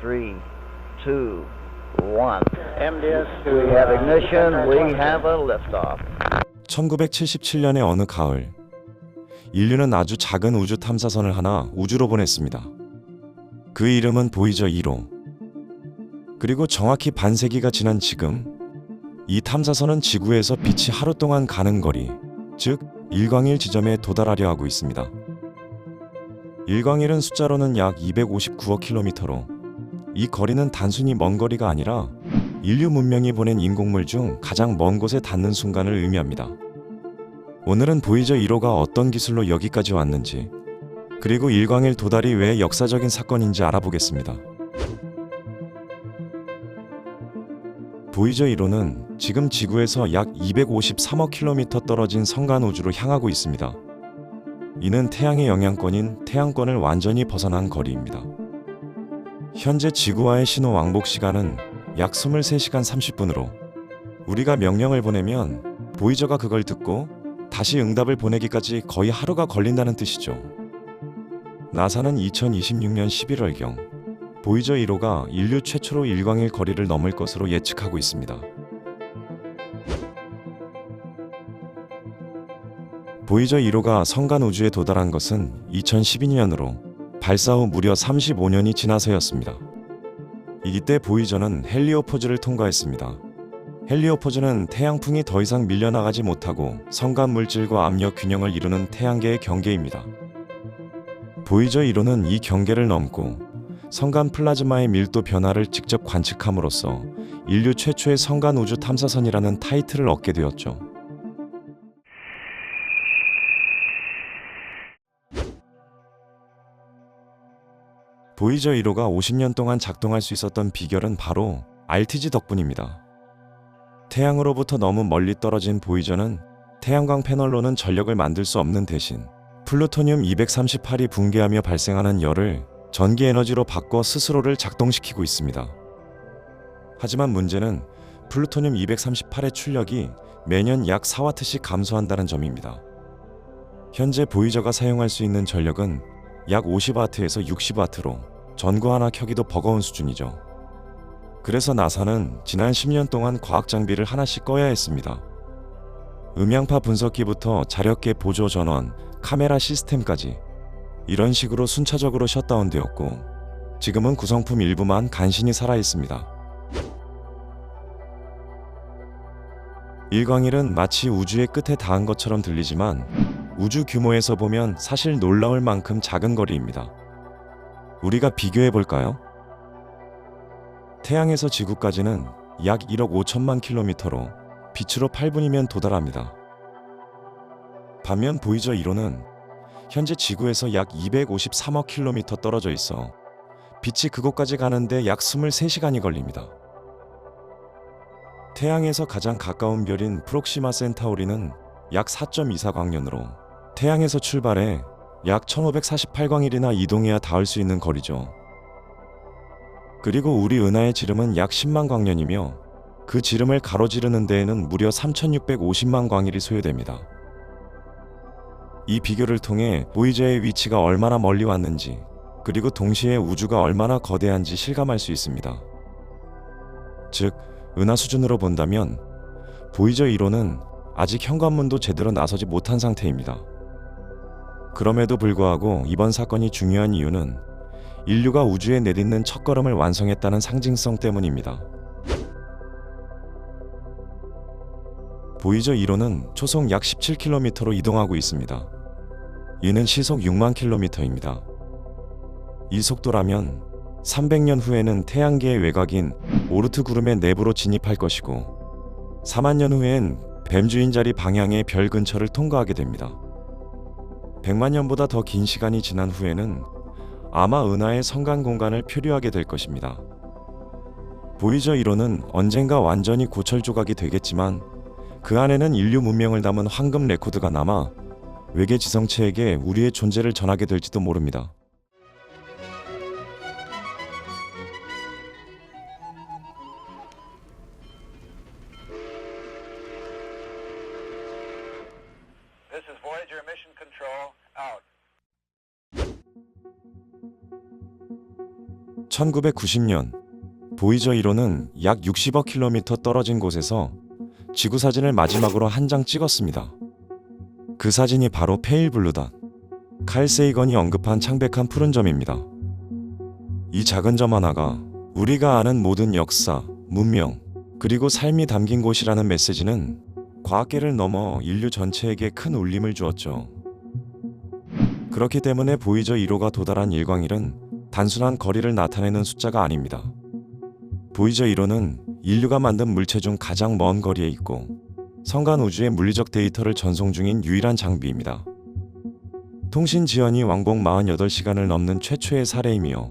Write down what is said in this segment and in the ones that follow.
3, 2, 1. MDS, we have ignition, we have a liftoff. 1977년의 어느 가을, 인류는 아주 작은 우주 탐사선을 하나 우주로 보냈습니다. 그 이름은 보이저 1호. 그리고 정확히 반세기가 지난 지금, 이 탐사선은 지구에서 빛이 하루 동안 가는 거리, 즉 일광일 지점에 도달하려 하고 있습니다. 일광일은 숫자로는 약 259억 킬로미터로, 이 거리는 단순히 먼 거리가 아니라 인류 문명이 보낸 인공물 중 가장 먼 곳에 닿는 순간을 의미합니다. 오늘은 보이저 1호가 어떤 기술로 여기까지 왔는지, 그리고 일광일 도달이 왜 역사적인 사건인지 알아보겠습니다. 보이저 1호는 지금 지구에서 약 253억 킬로미터 떨어진 성간 우주로 향하고 있습니다. 이는 태양의 영향권인 태양권을 완전히 벗어난 거리입니다. 현재 지구와의 신호 왕복 시간은 약 23시간 30분으로, 우리가 명령을 보내면 보이저가 그걸 듣고 다시 응답을 보내기까지 거의 하루가 걸린다는 뜻이죠. 나사는 2026년 11월경 보이저 1호가 인류 최초로 일광일 거리를 넘을 것으로 예측하고 있습니다. 보이저 1호가 성간 우주에 도달한 것은 2012년으로 발사 후 무려 35년이 지나서였습니다. 이때 보이저는 헬리오포즈를 통과했습니다. 헬리오포즈는 태양풍이 더 이상 밀려나가지 못하고 성간 물질과 압력 균형을 이루는 태양계의 경계입니다. 보이저 1호는 이 경계를 넘고 성간 플라즈마의 밀도 변화를 직접 관측함으로써 인류 최초의 성간 우주 탐사선이라는 타이틀을 얻게 되었죠. 보이저 1호가 50년 동안 작동할 수 있었던 비결은 바로 RTG 덕분입니다. 태양으로부터 너무 멀리 떨어진 보이저는 태양광 패널로는 전력을 만들 수 없는 대신 플루토늄 238이 붕괴하며 발생하는 열을 전기 에너지로 바꿔 스스로를 작동시키고 있습니다. 하지만 문제는 플루토늄 238의 출력이 매년 약 4와트씩 감소한다는 점입니다. 현재 보이저가 사용할 수 있는 전력은 약 50와트에서 60와트로 전구 하나 켜기도 버거운 수준이죠. 그래서 나사는 지난 10년 동안 과학 장비를 하나씩 꺼야 했습니다. 음향파 분석기부터 자력계 보조 전원, 카메라 시스템까지 이런 식으로 순차적으로 셧다운되었고, 지금은 구성품 일부만 간신히 살아있습니다. 일광일은 마치 우주의 끝에 닿은 것처럼 들리지만 우주 규모에서 보면 사실 놀라울 만큼 작은 거리입니다. 우리가 비교해 볼까요? 태양에서 지구까지는 약 1억 5천만 킬로미터로 빛으로 8분이면 도달합니다. 반면 보이저 1호는 현재 지구에서 약 253억 킬로미터 떨어져 있어 빛이 그곳까지 가는데 약 23시간이 걸립니다. 태양에서 가장 가까운 별인 프록시마 센타우리는 약 4.24광년으로 태양에서 출발해 약 1548광일이나 이동해야 닿을 수 있는 거리죠. 그리고 우리 은하의 지름은 약 10만 광년이며 그 지름을 가로지르는 데에는 무려 3650만 광일이 소요됩니다. 이 비교를 통해 보이저의 위치가 얼마나 멀리 왔는지, 그리고 동시에 우주가 얼마나 거대한지 실감할 수 있습니다. 즉, 은하 수준으로 본다면 보이저 1호는 아직 현관문도 제대로 나서지 못한 상태입니다. 그럼에도 불구하고 이번 사건이 중요한 이유는 인류가 우주에 내딛는 첫걸음을 완성했다는 상징성 때문입니다. 보이저 1호는 초속 약 17km로 이동하고 있습니다. 이는 시속 6만 킬로미터입니다. 이 속도라면 300년 후에는 태양계의 외곽인 오르트 구름의 내부로 진입할 것이고, 4만 년 후엔 뱀주인 자리 방향의 별 근처를 통과하게 됩니다. 100만 년보다 더 긴 시간이 지난 후에는 아마 은하의 성간 공간을 표류하게 될 것입니다. 보이저 1호는 언젠가 완전히 고철 조각이 되겠지만 그 안에는 인류 문명을 담은 황금 레코드가 남아 외계 지성체에게 우리의 존재를 전하게 될지도 모릅니다. This is Voyager Mission Control, out. 1990년 보이저 1호는 약 60억 킬로미터 떨어진 곳에서 지구 사진을 마지막으로 한 장 찍었습니다. 그 사진이 바로 페일 블루닷, 칼 세이건이 언급한 창백한 푸른 점입니다. 이 작은 점 하나가 우리가 아는 모든 역사, 문명, 그리고 삶이 담긴 곳이라는 메시지는 과학계를 넘어 인류 전체에게 큰 울림을 주었죠. 그렇기 때문에 보이저 1호가 도달한 일광일은 단순한 거리를 나타내는 숫자가 아닙니다. 보이저 1호는 인류가 만든 물체 중 가장 먼 거리에 있고 성간 우주의 물리적 데이터를 전송 중인 유일한 장비입니다. 통신 지연이 왕복 48시간을 넘는 최초의 사례이며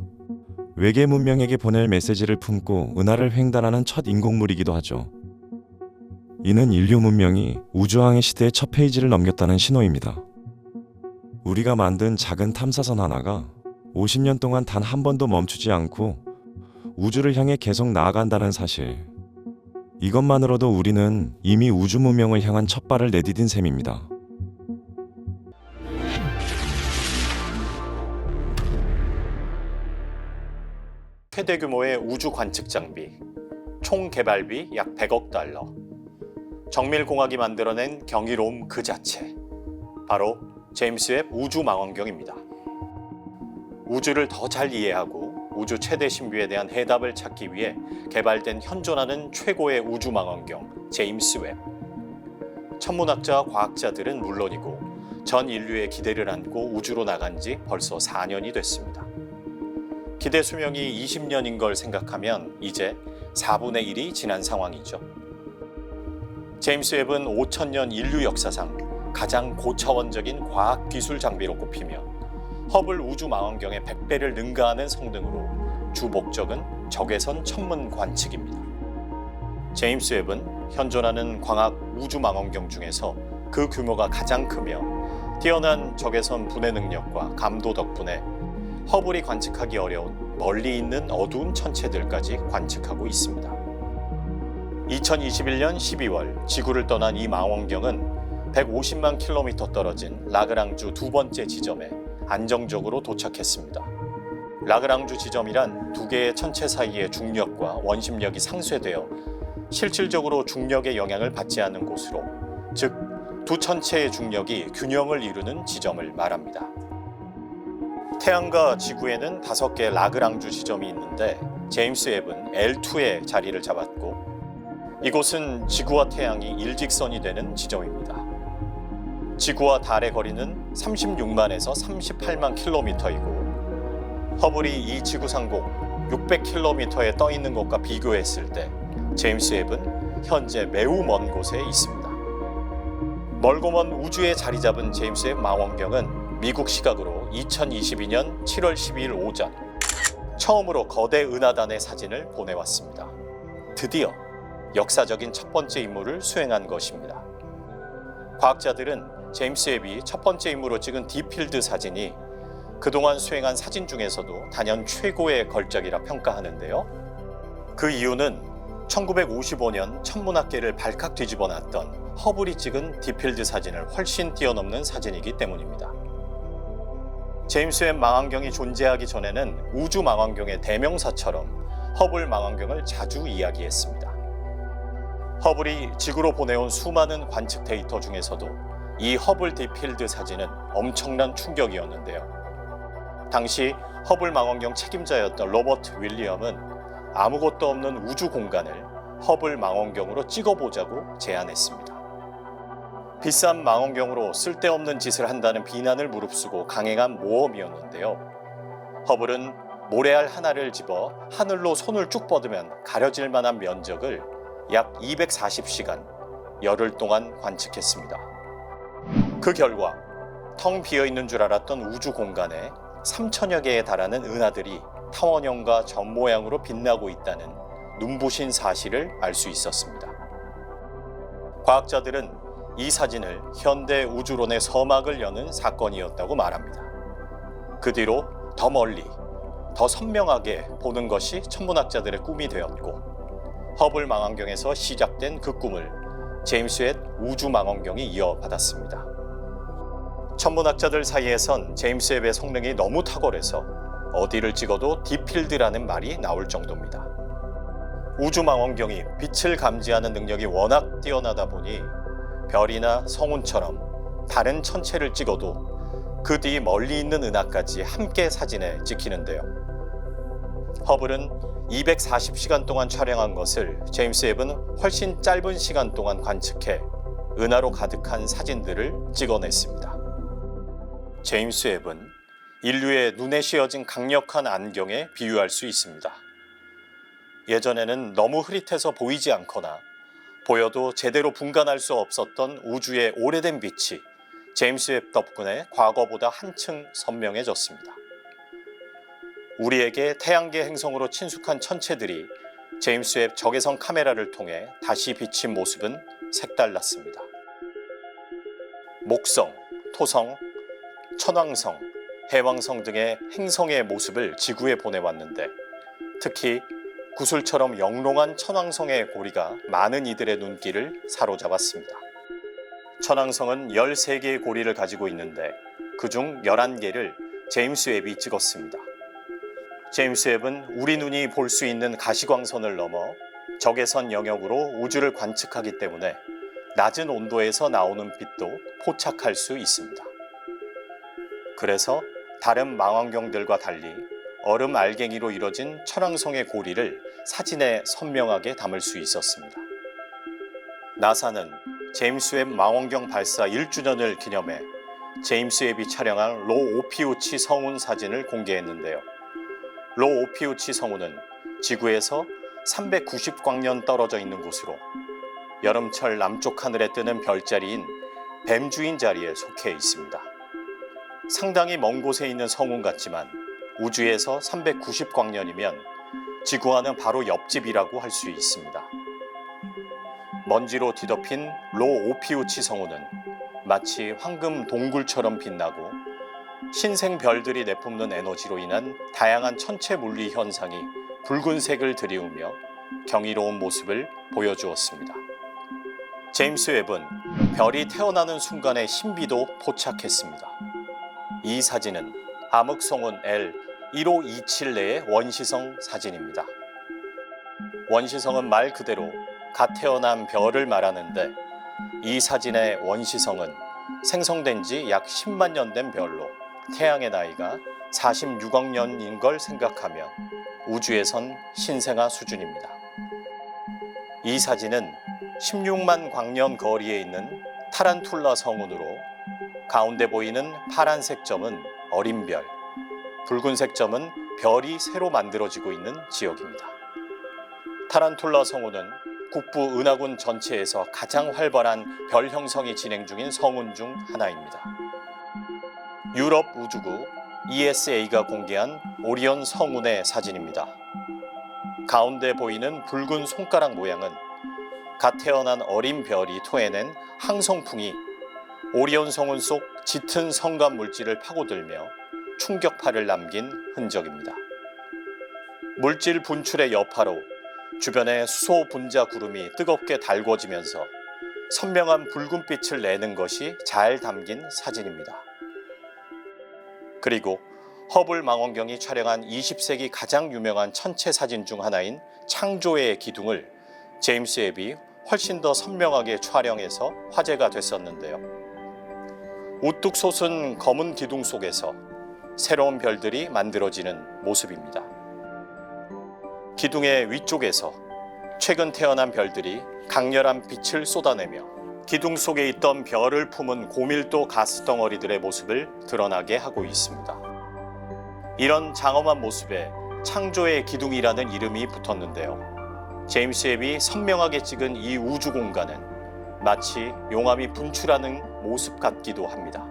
외계 문명에게 보낼 메시지를 품고 은하를 횡단하는 첫 인공물이기도 하죠. 이는 인류 문명이 우주항해 시대의 첫 페이지를 넘겼다는 신호입니다. 우리가 만든 작은 탐사선 하나가 50년 동안 단 한 번도 멈추지 않고 우주를 향해 계속 나아간다는 사실. 이것만으로도 우리는 이미 우주 문명을 향한 첫 발을 내디딘 셈입니다. 최대 규모의 우주 관측 장비, 총 개발비 약 100억 달러. 정밀공학이 만들어낸 경이로움 그 자체. 바로 제임스 웹 우주 망원경입니다. 우주를 더 잘 이해하고 우주 최대 신비에 대한 해답을 찾기 위해 개발된 현존하는 최고의 우주 망원경 제임스 웹. 천문학자와 과학자들은 물론이고 전 인류의 기대를 안고 우주로 나간 지 벌써 4년이 됐습니다. 기대 수명이 20년인 걸 생각하면 이제 4분의 1이 지난 상황이죠. 제임스 웹은 5천년 인류 역사상 가장 고차원적인 과학기술 장비로 꼽히며 허블 우주 망원경의 100배를 능가하는 성능으로 주 목적은 적외선 천문 관측입니다. 제임스 웹은 현존하는 광학 우주 망원경 중에서 그 규모가 가장 크며 뛰어난 적외선 분해 능력과 감도 덕분에 허블이 관측하기 어려운 멀리 있는 어두운 천체들까지 관측하고 있습니다. 2021년 12월 지구를 떠난 이 망원경은 150만 킬로미터 떨어진 라그랑주 두 번째 지점에 안정적으로 도착했습니다. 라그랑주 지점이란 두 개의 천체 사이의 중력과 원심력이 상쇄되어 실질적으로 중력의 영향을 받지 않는 곳으로, 즉 두 천체의 중력이 균형을 이루는 지점을 말합니다. 태양과 지구에는 5개 라그랑주 지점이 있는데 제임스 웹은 L2에 자리를 잡았고 이곳은 지구와 태양이 일직선이 되는 지점입니다. 지구와 달의 거리는 36만에서 38만 킬로미터이고 허블이 이 지구상공 600킬로미터에 떠 있는 것과 비교했을 때 제임스 웹은 현재 매우 먼 곳에 있습니다. 멀고 먼 우주에 자리 잡은 제임스 웹 망원경은 미국 시각으로 2022년 7월 12일 오전 처음으로 거대 은하단의 사진을 보내왔습니다. 드디어 역사적인 첫 번째 임무를 수행한 것입니다. 과학자들은 제임스 웹이 첫 번째 임무로 찍은 딥필드 사진이 그동안 수행한 사진 중에서도 단연 최고의 걸작이라 평가하는데요. 그 이유는 1955년 천문학계를 발칵 뒤집어 놨던 허블이 찍은 딥필드 사진을 훨씬 뛰어넘는 사진이기 때문입니다. 제임스 웹 망원경이 존재하기 전에는 우주 망원경의 대명사처럼 허블 망원경을 자주 이야기했습니다. 허블이 지구로 보내온 수많은 관측 데이터 중에서도 이 허블 딥필드 사진은 엄청난 충격이었는데요. 당시 허블 망원경 책임자였던 로버트 윌리엄은 아무것도 없는 우주 공간을 허블 망원경으로 찍어보자고 제안했습니다. 비싼 망원경으로 쓸데없는 짓을 한다는 비난을 무릅쓰고 강행한 모험이었는데요. 허블은 모래알 하나를 집어 하늘로 손을 쭉 뻗으면 가려질 만한 면적을 약 240시간 열흘 동안 관측했습니다. 그 결과 텅 비어있는 줄 알았던 우주 공간에 3천여 개에 달하는 은하들이 타원형과 점 모양으로 빛나고 있다는 눈부신 사실을 알 수 있었습니다. 과학자들은 이 사진을 현대 우주론의 서막을 여는 사건이었다고 말합니다. 그 뒤로 더 멀리, 더 선명하게 보는 것이 천문학자들의 꿈이 되었고 허블 망원경에서 시작된 그 꿈을 제임스 웹 우주 망원경이 이어받았습니다. 천문학자들 사이에선 제임스 웹의 성능이 너무 탁월해서 어디를 찍어도 딥필드라는 말이 나올 정도입니다. 우주망원경이 빛을 감지하는 능력이 워낙 뛰어나다 보니 별이나 성운처럼 다른 천체를 찍어도 그 뒤 멀리 있는 은하까지 함께 사진에 찍히는데요. 허블은 240시간 동안 촬영한 것을 제임스 웹은 훨씬 짧은 시간 동안 관측해 은하로 가득한 사진들을 찍어냈습니다. 제임스 웹은 인류의 눈에 씌어진 강력한 안경에 비유할 수 있습니다. 예전에는 너무 흐릿해서 보이지 않거나 보여도 제대로 분간할 수 없었던 우주의 오래된 빛이 제임스 웹 덕분에 과거보다 한층 선명해졌습니다. 우리에게 태양계 행성으로 친숙한 천체들이 제임스 웹 적외선 카메라를 통해 다시 비친 모습은 색달랐습니다. 목성, 토성, 천왕성, 해왕성 등의 행성의 모습을 지구에 보내왔는데 특히 구슬처럼 영롱한 천왕성의 고리가 많은 이들의 눈길을 사로잡았습니다. 천왕성은 13개의 고리를 가지고 있는데 그중 11개를 제임스 웹이 찍었습니다. 제임스 웹은 우리 눈이 볼 수 있는 가시광선을 넘어 적외선 영역으로 우주를 관측하기 때문에 낮은 온도에서 나오는 빛도 포착할 수 있습니다. 그래서 다른 망원경들과 달리 얼음 알갱이로 이뤄진 천왕성의 고리를 사진에 선명하게 담을 수 있었습니다. 나사는 제임스 웹 망원경 발사 1주년을 기념해 제임스 웹이 촬영한 로 오피우치 성운 사진을 공개했는데요. 로 오피우치 성운은 지구에서 390광년 떨어져 있는 곳으로 여름철 남쪽 하늘에 뜨는 별자리인 뱀주인 자리에 속해 있습니다. 상당히 먼 곳에 있는 성운 같지만 우주에서 390광년이면 지구와는 바로 옆집이라고 할 수 있습니다. 먼지로 뒤덮인 로 오피우치 성운은 마치 황금 동굴처럼 빛나고 신생 별들이 내뿜는 에너지로 인한 다양한 천체 물리 현상이 붉은색을 드리우며 경이로운 모습을 보여주었습니다. 제임스 웹은 별이 태어나는 순간의 신비도 포착했습니다. 이 사진은 암흑성운 L1527내의 원시성 사진입니다. 원시성은 말 그대로 갓 태어난 별을 말하는데 이 사진의 원시성은 생성된 지 약 10만 년 된 별로 태양의 나이가 46억 년인 걸 생각하면 우주에선 신생아 수준입니다. 이 사진은 16만 광년 거리에 있는 타란툴라 성운으로 가운데 보이는 파란색 점은 어린 별, 붉은색 점은 별이 새로 만들어지고 있는 지역입니다. 타란툴라 성운은 북부 은하군 전체에서 가장 활발한 별 형성이 진행 중인 성운 중 하나입니다. 유럽 우주국 ESA가 공개한 오리온 성운의 사진입니다. 가운데 보이는 붉은 손가락 모양은 갓 태어난 어린 별이 토해낸 항성풍이 오리온 성운 속 짙은 성간 물질을 파고들며 충격파를 남긴 흔적입니다. 물질 분출의 여파로 주변의 수소 분자 구름이 뜨겁게 달궈지면서 선명한 붉은빛을 내는 것이 잘 담긴 사진입니다. 그리고 허블 망원경이 촬영한 20세기 가장 유명한 천체 사진 중 하나인 창조의 기둥을 제임스 웹이 훨씬 더 선명하게 촬영해서 화제가 됐었는데요. 우뚝 솟은 검은 기둥 속에서 새로운 별들이 만들어지는 모습입니다. 기둥의 위쪽에서 최근 태어난 별들이 강렬한 빛을 쏟아내며 기둥 속에 있던 별을 품은 고밀도 가스 덩어리들의 모습을 드러나게 하고 있습니다. 이런 장엄한 모습에 창조의 기둥이라는 이름이 붙었는데요. 제임스 웹이 선명하게 찍은 이 우주 공간은 마치 용암이 분출하는 모습 같기도 합니다.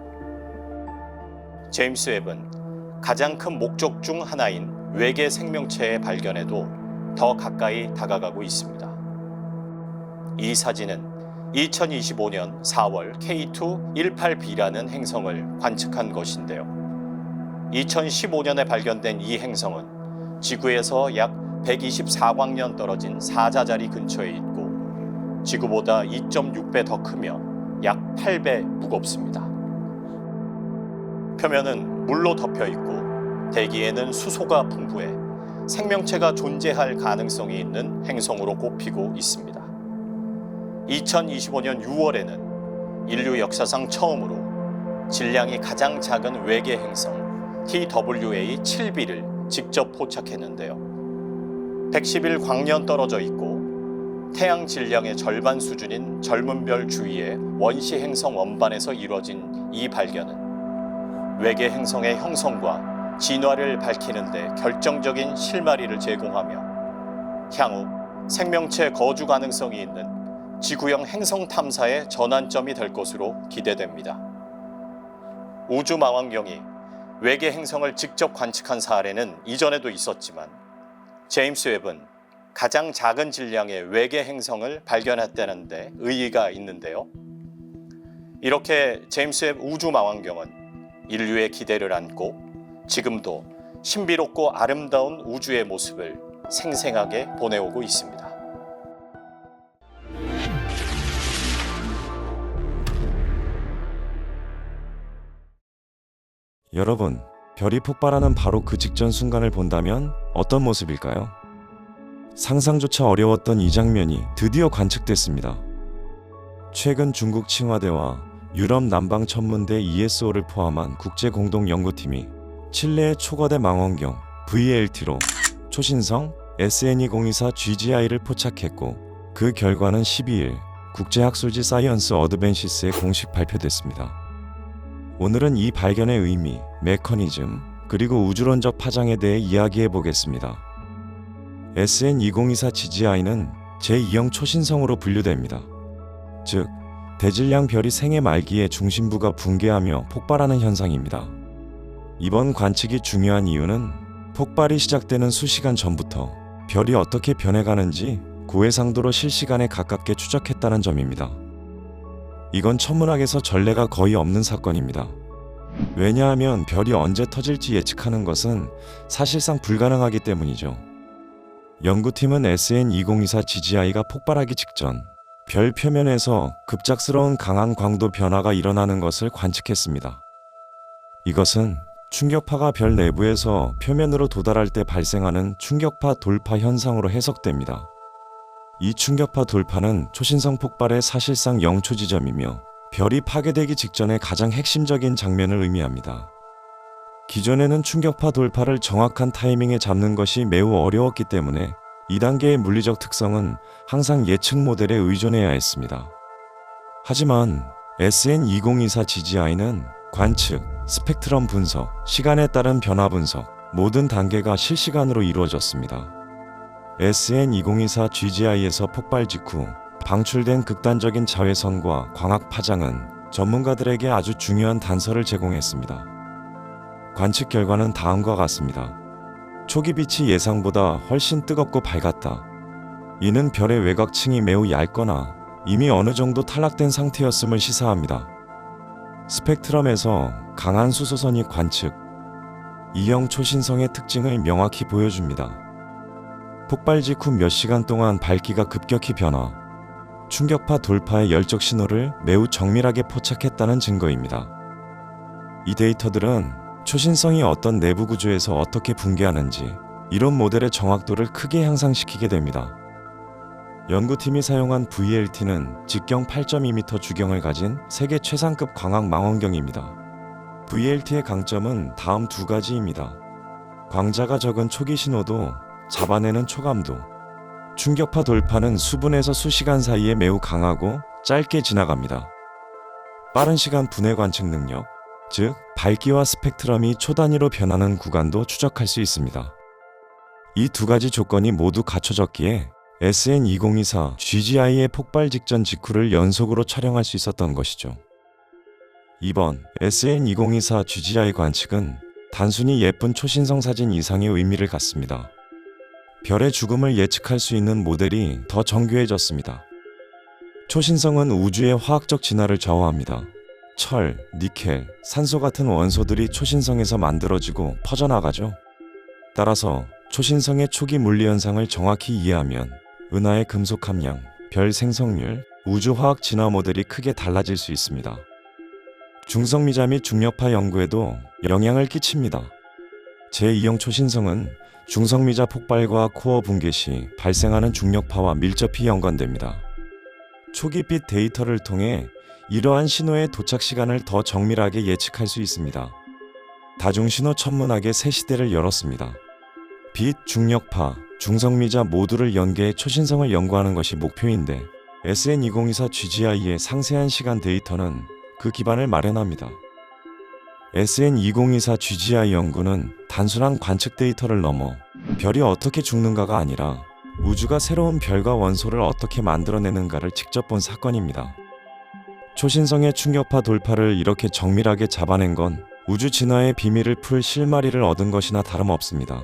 제임스 웹은 가장 큰 목적 중 하나인 외계 생명체의 발견에도 더 가까이 다가가고 있습니다. 이 사진은 2025년 4월 K2-18b라는 행성을 관측한 것인데요. 2015년에 발견된 이 행성은 지구에서 약 124광년 떨어진 사자자리 근처에 있고 지구보다 2.6배 더 크며 약 8배 무겁습니다. 표면은 물로 덮여 있고 대기에는 수소가 풍부해 생명체가 존재할 가능성이 있는 행성으로 꼽히고 있습니다. 2025년 6월에는 인류 역사상 처음으로 질량이 가장 작은 외계 행성 TWA-7b를 직접 포착했는데요. 110일 광년 떨어져 있고 태양 질량의 절반 수준인 젊은 별 주위의 원시 행성 원반에서 이루어진 이 발견은 외계 행성의 형성과 진화를 밝히는 데 결정적인 실마리를 제공하며 향후 생명체 거주 가능성이 있는 지구형 행성 탐사의 전환점이 될 것으로 기대됩니다. 우주망원경이 외계 행성을 직접 관측한 사례는 이전에도 있었지만 제임스 웹은 가장 작은 질량의 외계 행성을 발견했다는 데 의의가 있는데요. 이렇게 제임스 웹 우주망원경은 인류의 기대를 안고 지금도 신비롭고 아름다운 우주의 모습을 생생하게 보내오고 있습니다. 여러분, 별이 폭발하는 바로 그 직전 순간을 본다면 어떤 모습일까요? 상상조차 어려웠던 이 장면이 드디어 관측됐습니다. 최근 중국 칭화대와 유럽 남방천문대 ESO를 포함한 국제공동연구팀이 칠레의 초거대 망원경 VLT로 초신성 SN2024 GGI를 포착했고 그 결과는 12일 국제학술지 사이언스 어드밴시스에 공식 발표됐습니다. 오늘은 이 발견의 의미, 메커니즘, 그리고 우주론적 파장에 대해 이야기해 보겠습니다. SN2024 GGI는 제2형 초신성으로 분류됩니다. 즉, 대질량 별이 생애 말기에 중심부가 붕괴하며 폭발하는 현상입니다. 이번 관측이 중요한 이유는 폭발이 시작되는 수시간 전부터 별이 어떻게 변해가는지 고해상도로 실시간에 가깝게 추적했다는 점입니다. 이건 천문학에서 전례가 거의 없는 사건입니다. 왜냐하면 별이 언제 터질지 예측하는 것은 사실상 불가능하기 때문이죠. 연구팀은 SN2024 GGI가 폭발하기 직전 별 표면에서 급작스러운 강한 광도 변화가 일어나는 것을 관측했습니다. 이것은 충격파가 별 내부에서 표면으로 도달할 때 발생하는 충격파 돌파 현상으로 해석됩니다. 이 충격파 돌파는 초신성 폭발의 사실상 영초 지점이며 별이 파괴되기 직전의 가장 핵심적인 장면을 의미합니다. 기존에는 충격파 돌파를 정확한 타이밍에 잡는 것이 매우 어려웠기 때문에 2단계의 물리적 특성은 항상 예측 모델에 의존해야 했습니다. 하지만 SN2024 GGI는 관측, 스펙트럼 분석, 시간에 따른 변화 분석, 모든 단계가 실시간으로 이루어졌습니다. SN2024 GGI에서 폭발 직후 방출된 극단적인 자외선과 광학 파장은 전문가들에게 아주 중요한 단서를 제공했습니다. 관측 결과는 다음과 같습니다. 초기 빛이 예상보다 훨씬 뜨겁고 밝았다. 이는 별의 외곽층이 매우 얇거나 이미 어느 정도 탈락된 상태였음을 시사합니다. 스펙트럼에서 강한 수소선이 관측, E형 초신성의 특징을 명확히 보여줍니다. 폭발 직후 몇 시간 동안 밝기가 급격히 변화, 충격파 돌파의 열적 신호를 매우 정밀하게 포착했다는 증거입니다. 이 데이터들은 초신성이 어떤 내부 구조에서 어떻게 붕괴하는지 이론 모델의 정확도를 크게 향상시키게 됩니다. 연구팀이 사용한 VLT는 직경 8.2m 주경을 가진 세계 최상급 광학 망원경입니다. VLT의 강점은 다음 두 가지입니다. 광자가 적은 초기 신호도 잡아내는 초감도, 충격파 돌파는 수분에서 수시간 사이에 매우 강하고 짧게 지나갑니다. 빠른 시간 분해 관측 능력, 즉 밝기와 스펙트럼이 초단위로 변하는 구간도 추적할 수 있습니다. 이 두 가지 조건이 모두 갖춰졌기에 SN2024 GGI의 폭발 직전 직후를 연속으로 촬영할 수 있었던 것이죠. 이번 SN2024 GGI 관측은 단순히 예쁜 초신성 사진 이상의 의미를 갖습니다. 별의 죽음을 예측할 수 있는 모델이 더 정교해졌습니다. 초신성은 우주의 화학적 진화를 좌우합니다. 철, 니켈, 산소 같은 원소들이 초신성에서 만들어지고 퍼져나가죠. 따라서 초신성의 초기 물리 현상을 정확히 이해하면 은하의 금속 함량, 별 생성률, 우주 화학 진화 모델이 크게 달라질 수 있습니다. 중성미자 및 중력파 연구에도 영향을 끼칩니다. 제2형 초신성은 중성미자 폭발과 코어 붕괴 시 발생하는 중력파와 밀접히 연관됩니다. 초기빛 데이터를 통해 이러한 신호의 도착 시간을 더 정밀하게 예측할 수 있습니다. 다중신호 천문학의 새 시대를 열었습니다. 빛, 중력파, 중성미자 모두를 연계해 초신성을 연구하는 것이 목표인데 SN2024 GGI의 상세한 시간 데이터는 그 기반을 마련합니다. SN2024 GGI 연구는 단순한 관측 데이터를 넘어 별이 어떻게 죽는가가 아니라 우주가 새로운 별과 원소를 어떻게 만들어내는가를 직접 본 사건입니다. 초신성의 충격파 돌파를 이렇게 정밀하게 잡아낸 건 우주 진화의 비밀을 풀 실마리를 얻은 것이나 다름없습니다.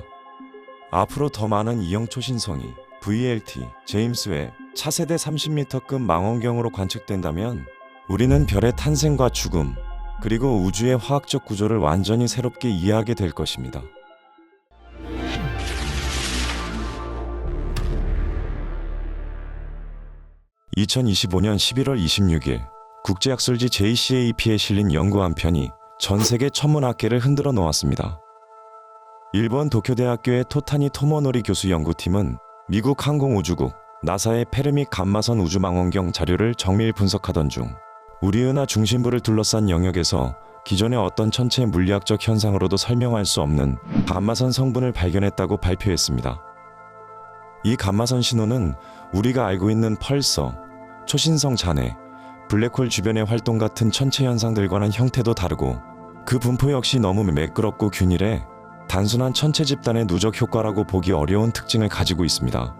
앞으로 더 많은 E형 초신성이 VLT, 제임스 웹, 차세대 30m급 망원경으로 관측된다면 우리는 별의 탄생과 죽음, 그리고 우주의 화학적 구조를 완전히 새롭게 이해하게 될 것입니다. (2025년 11월 26일) 국제학술지 JCAP에 실린 연구 한 편이 전 세계 천문학계를 흔들어 놓았습니다. 일본 도쿄대학교의 토타니 토모노리 교수 연구팀은 미국 항공우주국 나사의 페르미 감마선 우주망원경 자료를 정밀 분석하던 중 우리 은하 중심부를 둘러싼 영역에서 기존의 어떤 천체 물리학적 현상으로도 설명할 수 없는 감마선 성분을 발견했다고 발표했습니다. 이 감마선 신호는 우리가 알고 있는 펄서, 초신성 잔해, 블랙홀 주변의 활동 같은 천체 현상들과는 형태도 다르고 그 분포 역시 너무 매끄럽고 균일해 단순한 천체 집단의 누적 효과라고 보기 어려운 특징을 가지고 있습니다.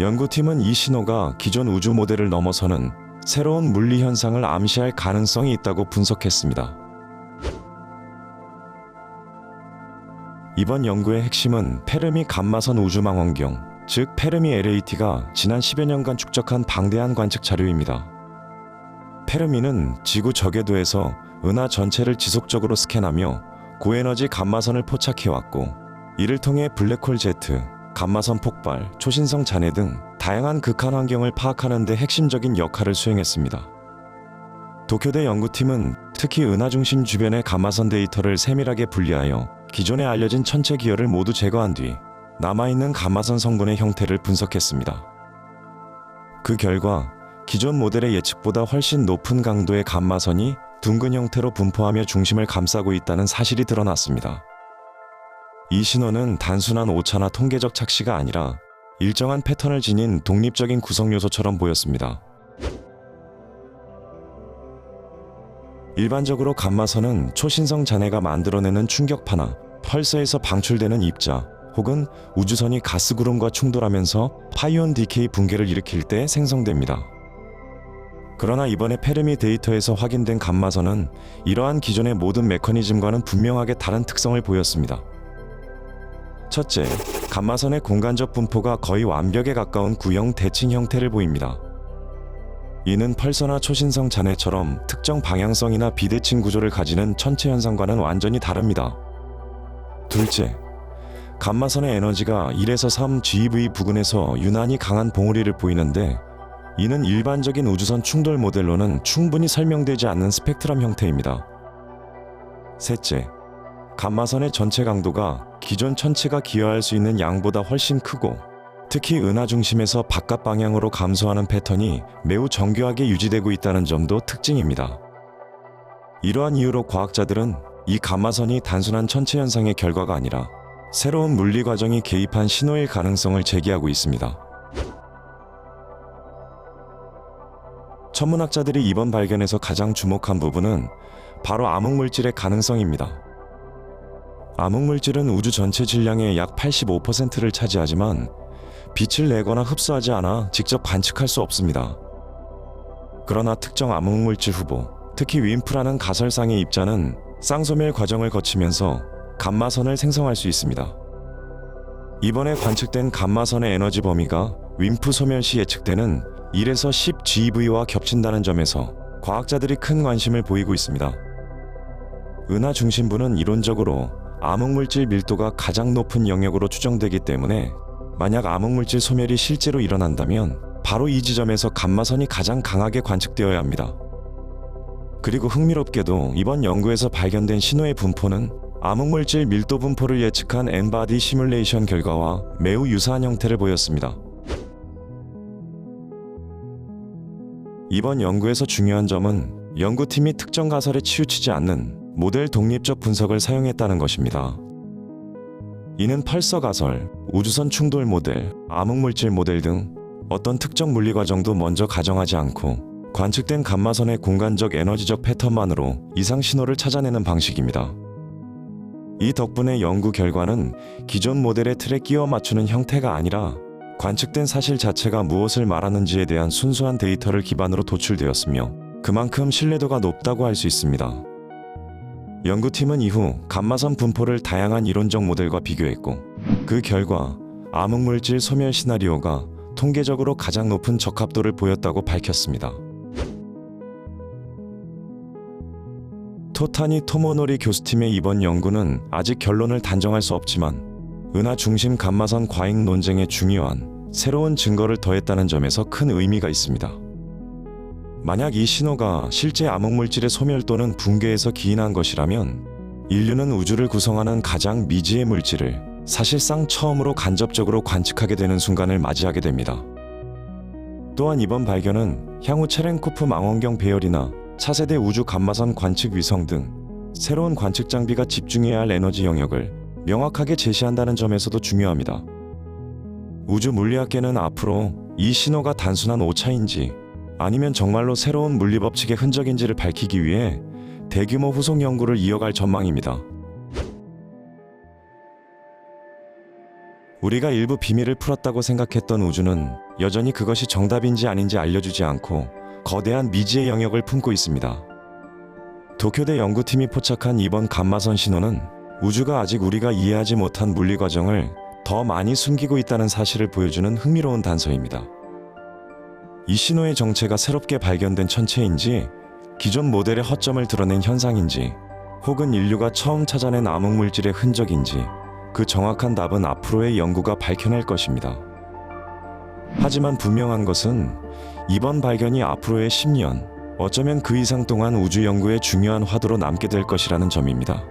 연구팀은 이 신호가 기존 우주 모델을 넘어서는 새로운 물리 현상을 암시할 가능성이 있다고 분석했습니다. 이번 연구의 핵심은 페르미 감마선 우주망원경, 즉 페르미 LAT가 지난 10여 년간 축적한 방대한 관측 자료입니다. 페르미는 지구 저궤도에서 은하 전체를 지속적으로 스캔하며 고에너지 감마선을 포착해왔고 이를 통해 블랙홀 제트, 감마선 폭발, 초신성 잔해 등 다양한 극한 환경을 파악하는 데 핵심적인 역할을 수행했습니다. 도쿄대 연구팀은 특히 은하 중심 주변의 감마선 데이터를 세밀하게 분리하여 기존에 알려진 천체 기혈을 모두 제거한 뒤 남아있는 감마선 성분의 형태를 분석했습니다. 그 결과 기존 모델의 예측보다 훨씬 높은 강도의 감마선이 둥근 형태로 분포하며 중심을 감싸고 있다는 사실이 드러났습니다. 이 신호는 단순한 오차나 통계적 착시가 아니라 일정한 패턴을 지닌 독립적인 구성 요소처럼 보였습니다. 일반적으로 감마선은 초신성 잔해가 만들어내는 충격파나 펄서에서 방출되는 입자 혹은 우주선이 가스구름과 충돌하면서 파이온 디케이 붕괴를 일으킬 때 생성됩니다. 그러나 이번에 페르미 데이터에서 확인된 감마선은 이러한 기존의 모든 메커니즘과는 분명하게 다른 특성을 보였습니다. 첫째, 감마선의 공간적 분포가 거의 완벽에 가까운 구형 대칭 형태를 보입니다. 이는 펄서나 초신성 잔해처럼 특정 방향성이나 비대칭 구조를 가지는 천체 현상과는 완전히 다릅니다. 둘째, 감마선의 에너지가 1에서 3 GeV 부근에서 유난히 강한 봉우리를 보이는데 이는 일반적인 우주선 충돌 모델로는 충분히 설명되지 않는 스펙트럼 형태입니다. 셋째, 감마선의 전체 강도가 기존 천체가 기여할 수 있는 양보다 훨씬 크고 특히 은하 중심에서 바깥 방향으로 감소하는 패턴이 매우 정교하게 유지되고 있다는 점도 특징입니다. 이러한 이유로 과학자들은 이 감마선이 단순한 천체 현상의 결과가 아니라 새로운 물리 과정이 개입한 신호일 가능성을 제기하고 있습니다. 천문학자들이 이번 발견에서 가장 주목한 부분은 바로 암흑물질의 가능성입니다. 암흑물질은 우주 전체 질량의 약 85%를 차지하지만 빛을 내거나 흡수하지 않아 직접 관측할 수 없습니다. 그러나 특정 암흑물질 후보, 특히 윈프라는 가설상의 입자는 쌍소멸 과정을 거치면서 감마선을 생성할 수 있습니다. 이번에 관측된 감마선의 에너지 범위가 윈프 소멸 시 예측되는 1에서 10 GeV와 겹친다는 점에서 과학자들이 큰 관심을 보이고 있습니다. 은하 중심부는 이론적으로 암흑물질 밀도가 가장 높은 영역으로 추정되기 때문에 만약 암흑물질 소멸이 실제로 일어난다면 바로 이 지점에서 감마선이 가장 강하게 관측되어야 합니다. 그리고 흥미롭게도 이번 연구에서 발견된 신호의 분포는 암흑물질 밀도 분포를 예측한 엔바디 시뮬레이션 결과와 매우 유사한 형태를 보였습니다. 이번 연구에서 중요한 점은 연구팀이 특정 가설에 치우치지 않는 모델 독립적 분석을 사용했다는 것입니다. 이는 펄서 가설, 우주선 충돌 모델, 암흑물질 모델 등 어떤 특정 물리 과정도 먼저 가정하지 않고 관측된 감마선의 공간적 에너지적 패턴만으로 이상 신호를 찾아내는 방식입니다. 이 덕분에 연구 결과는 기존 모델의 틀에 끼워 맞추는 형태가 아니라 관측된 사실 자체가 무엇을 말하는지에 대한 순수한 데이터를 기반으로 도출되었으며 그만큼 신뢰도가 높다고 할 수 있습니다. 연구팀은 이후 감마선 분포를 다양한 이론적 모델과 비교했고 그 결과 암흑물질 소멸 시나리오가 통계적으로 가장 높은 적합도를 보였다고 밝혔습니다. 토타니 토모노리 교수팀의 이번 연구는 아직 결론을 단정할 수 없지만 은하 중심 감마선 과잉 논쟁에 중요한 새로운 증거를 더했다는 점에서 큰 의미가 있습니다. 만약 이 신호가 실제 암흑물질의 소멸 또는 붕괴에서 기인한 것이라면 인류는 우주를 구성하는 가장 미지의 물질을 사실상 처음으로 간접적으로 관측하게 되는 순간을 맞이하게 됩니다. 또한 이번 발견은 향후 체렌코프 망원경 배열이나 차세대 우주 감마선 관측 위성 등 새로운 관측 장비가 집중해야 할 에너지 영역을 명확하게 제시한다는 점에서도 중요합니다. 우주 물리학계는 앞으로 이 신호가 단순한 오차인지 아니면 정말로 새로운 물리 법칙의 흔적인지를 밝히기 위해 대규모 후속 연구를 이어갈 전망입니다. 우리가 일부 비밀을 풀었다고 생각했던 우주는 여전히 그것이 정답인지 아닌지 알려주지 않고 거대한 미지의 영역을 품고 있습니다. 도쿄대 연구팀이 포착한 이번 감마선 신호는 우주가 아직 우리가 이해하지 못한 물리 과정을 더 많이 숨기고 있다는 사실을 보여주는 흥미로운 단서입니다. 이 신호의 정체가 새롭게 발견된 천체인지, 기존 모델의 허점을 드러낸 현상인지, 혹은 인류가 처음 찾아낸 암흑물질의 흔적인지 그 정확한 답은 앞으로의 연구가 밝혀낼 것입니다. 하지만 분명한 것은 이번 발견이 앞으로의 10년, 어쩌면 그 이상 동안 우주 연구의 중요한 화두로 남게 될 것이라는 점입니다.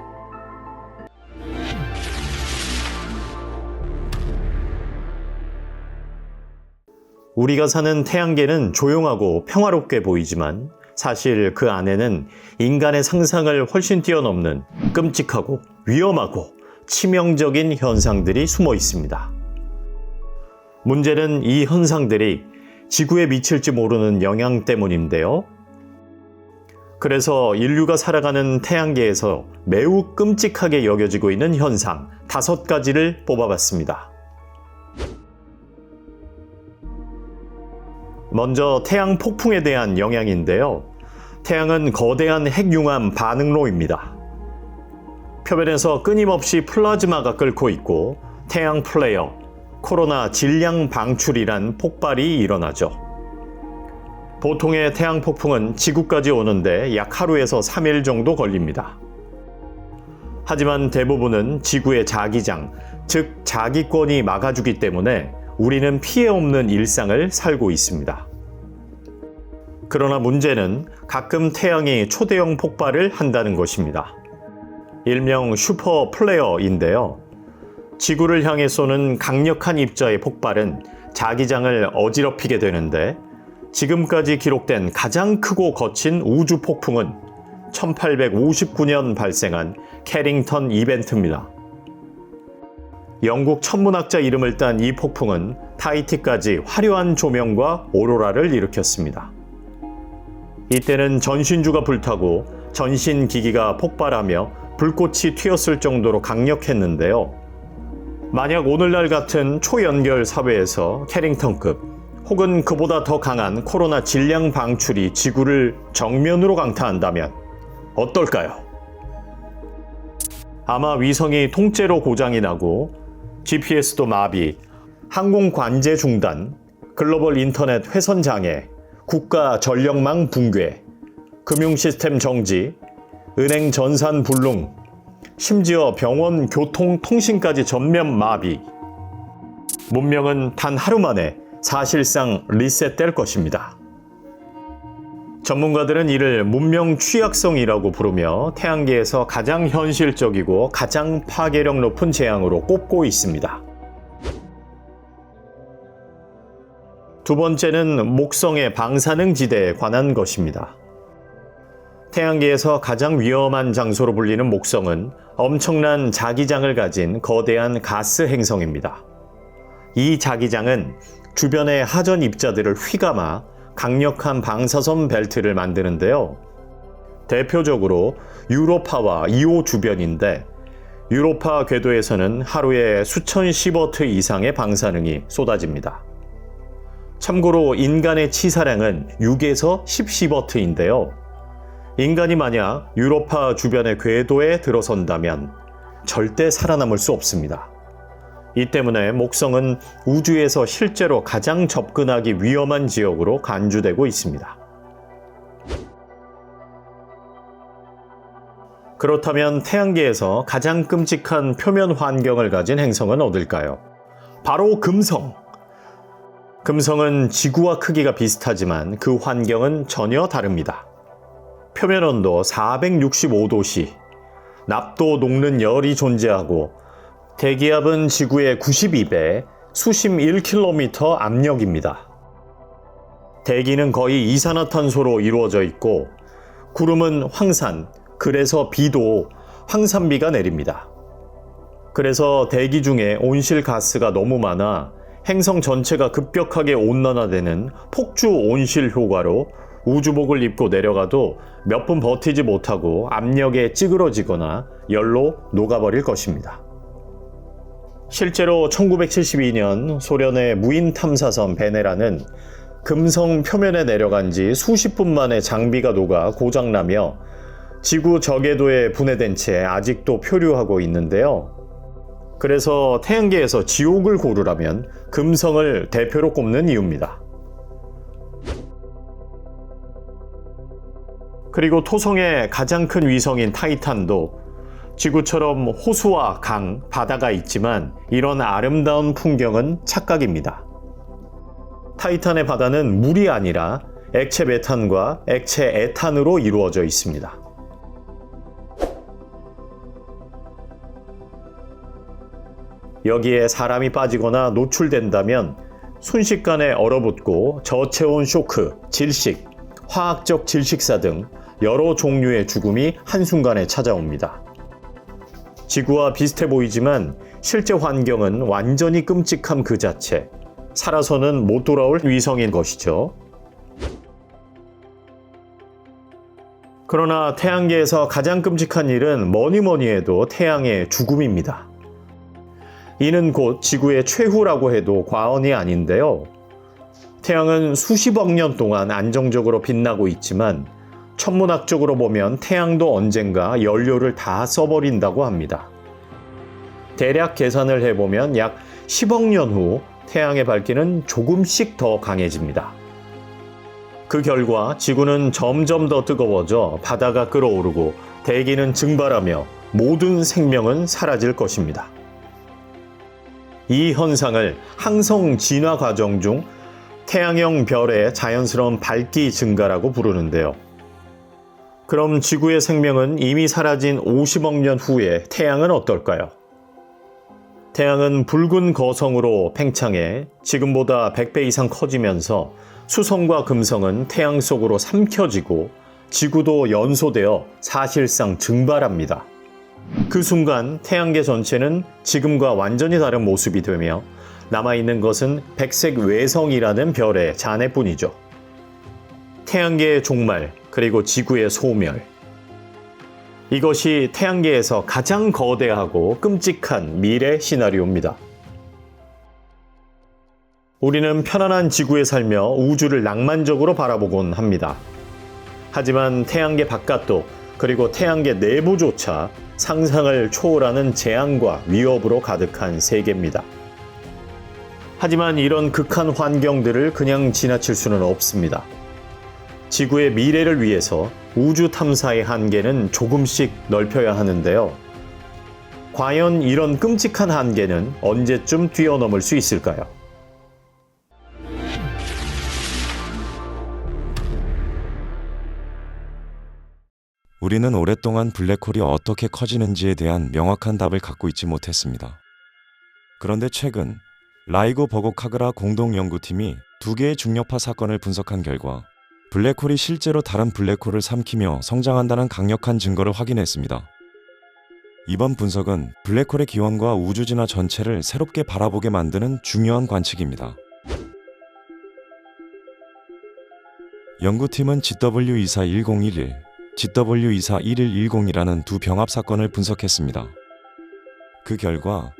우리가 사는 태양계는 조용하고 평화롭게 보이지만 사실 그 안에는 인간의 상상을 훨씬 뛰어넘는 끔찍하고 위험하고 치명적인 현상들이 숨어 있습니다. 문제는 이 현상들이 지구에 미칠지 모르는 영향 때문인데요. 그래서 인류가 살아가는 태양계에서 매우 끔찍하게 여겨지고 있는 현상 5가지를 뽑아봤습니다. 먼저 태양 폭풍에 대한 영향인데요. 태양은 거대한 핵융합 반응로입니다. 표면에서 끊임없이 플라즈마가 끓고 있고 태양 플레어, 코로나 질량 방출이란 폭발이 일어나죠. 보통의 태양 폭풍은 지구까지 오는데 약 하루에서 3일 정도 걸립니다. 하지만 대부분은 지구의 자기장, 즉 자기권이 막아주기 때문에 우리는 피해 없는 일상을 살고 있습니다. 그러나 문제는 가끔 태양이 초대형 폭발을 한다는 것입니다. 일명 슈퍼 플레어인데요. 지구를 향해 쏘는 강력한 입자의 폭발은 자기장을 어지럽히게 되는데 지금까지 기록된 가장 크고 거친 우주 폭풍은 1859년 발생한 캐링턴 이벤트입니다. 영국 천문학자 이름을 딴 이 폭풍은 타히티까지 화려한 조명과 오로라를 일으켰습니다. 이때는 전신주가 불타고 전신기기가 폭발하며 불꽃이 튀었을 정도로 강력했는데요. 만약 오늘날 같은 초연결 사회에서 캐링턴급 혹은 그보다 더 강한 코로나 질량 방출이 지구를 정면으로 강타한다면 어떨까요? 아마 위성이 통째로 고장이 나고 GPS도 마비, 항공 관제 중단, 글로벌 인터넷 회선 장애, 국가 전력망 붕괴, 금융 시스템 정지, 은행 전산 불능, 심지어 병원 교통 통신까지 전면 마비. 문명은 단 하루 만에 사실상 리셋될 것입니다. 전문가들은 이를 문명 취약성이라고 부르며 태양계에서 가장 현실적이고 가장 파괴력 높은 재앙으로 꼽고 있습니다. 두 번째는 목성의 방사능 지대에 관한 것입니다. 태양계에서 가장 위험한 장소로 불리는 목성은 엄청난 자기장을 가진 거대한 가스 행성입니다. 이 자기장은 주변의 하전 입자들을 휘감아 강력한 방사선 벨트를 만드는데요. 대표적으로 유로파와 이오 주변인데 유로파 궤도에서는 하루에 수천 시버트 이상의 방사능이 쏟아집니다. 참고로 인간의 치사량은 6에서 10시버트인데요. 인간이 만약 유로파 주변의 궤도에 들어선다면 절대 살아남을 수 없습니다. 이 때문에 목성은 우주에서 실제로 가장 접근하기 위험한 지역으로 간주되고 있습니다. 그렇다면 태양계에서 가장 끔찍한 표면 환경을 가진 행성은 어딜까요? 바로 금성! 금성은 지구와 크기가 비슷하지만 그 환경은 전혀 다릅니다. 표면 온도 465도씨, 납도 녹는 열이 존재하고 대기압은 지구의 92배, 수심 1km 압력입니다. 대기는 거의 이산화탄소로 이루어져 있고 구름은 황산, 그래서 비도 황산비가 내립니다. 그래서 대기 중에 온실가스가 너무 많아 행성 전체가 급격하게 온난화되는 폭주 온실 효과로 우주복을 입고 내려가도 몇 분 버티지 못하고 압력에 찌그러지거나 열로 녹아버릴 것입니다. 실제로 1972년 소련의 무인 탐사선 베네라는 금성 표면에 내려간 지 수십 분 만에 장비가 녹아 고장나며 지구 저궤도에 분해된 채 아직도 표류하고 있는데요. 그래서 태양계에서 지옥을 고르라면 금성을 대표로 꼽는 이유입니다. 그리고 토성의 가장 큰 위성인 타이탄도 지구처럼 호수와 강, 바다가 있지만 이런 아름다운 풍경은 착각입니다. 타이탄의 바다는 물이 아니라 액체 메탄과 액체 에탄으로 이루어져 있습니다. 여기에 사람이 빠지거나 노출된다면 순식간에 얼어붙고 저체온 쇼크, 질식, 화학적 질식사 등 여러 종류의 죽음이 한순간에 찾아옵니다. 지구와 비슷해 보이지만 실제 환경은 완전히 끔찍함 그 자체, 살아서는 못 돌아올 위성인 것이죠. 그러나 태양계에서 가장 끔찍한 일은 뭐니 해도 태양의 죽음입니다. 이는 곧 지구의 최후라고 해도 과언이 아닌데요. 태양은 수십억 년 동안 안정적으로 빛나고 있지만 천문학적으로 보면 태양도 언젠가 연료를 다 써버린다고 합니다. 대략 계산을 해보면 약 10억 년 후 태양의 밝기는 조금씩 더 강해집니다. 그 결과 지구는 점점 더 뜨거워져 바다가 끓어오르고 대기는 증발하며 모든 생명은 사라질 것입니다. 이 현상을 항성 진화 과정 중 태양형 별의 자연스러운 밝기 증가라고 부르는데요. 그럼 지구의 생명은 이미 사라진 50억 년 후에 태양은 어떨까요? 태양은 붉은 거성으로 팽창해 지금보다 100배 이상 커지면서 수성과 금성은 태양 속으로 삼켜지고 지구도 연소되어 사실상 증발합니다. 그 순간 태양계 전체는 지금과 완전히 다른 모습이 되며 남아있는 것은 백색 외성이라는 별의 잔해뿐이죠. 태양계의 종말, 그리고 지구의 소멸. 이것이 태양계에서 가장 거대하고 끔찍한 미래 시나리오입니다. 우리는 편안한 지구에 살며 우주를 낭만적으로 바라보곤 합니다. 하지만 태양계 바깥도 그리고 태양계 내부조차 상상을 초월하는 재앙과 위협으로 가득한 세계입니다. 하지만 이런 극한 환경들을 그냥 지나칠 수는 없습니다. 지구의 미래를 위해서 우주 탐사의 한계는 조금씩 넓혀야 하는데요. 과연 이런 끔찍한 한계는 언제쯤 뛰어넘을 수 있을까요? 우리는 오랫동안 블랙홀이 어떻게 커지는지에 대한 명확한 답을 갖고 있지 못했습니다. 그런데 최근 라이고 버고카그라 공동연구팀이 2개의 중력파 사건을 분석한 결과 블랙홀이 실제로 다른 블랙홀을 삼키며 성장한다는 강력한 증거를 확인했습니다. 이번 분석은 블랙홀의 기원과 우주 진화 전체를 새롭게 바라보게 만드는 중요한 관측입니다. 연구팀은 GW24111, GW2411110이라는 두 병합 사건을 분석했습니다. 그 결과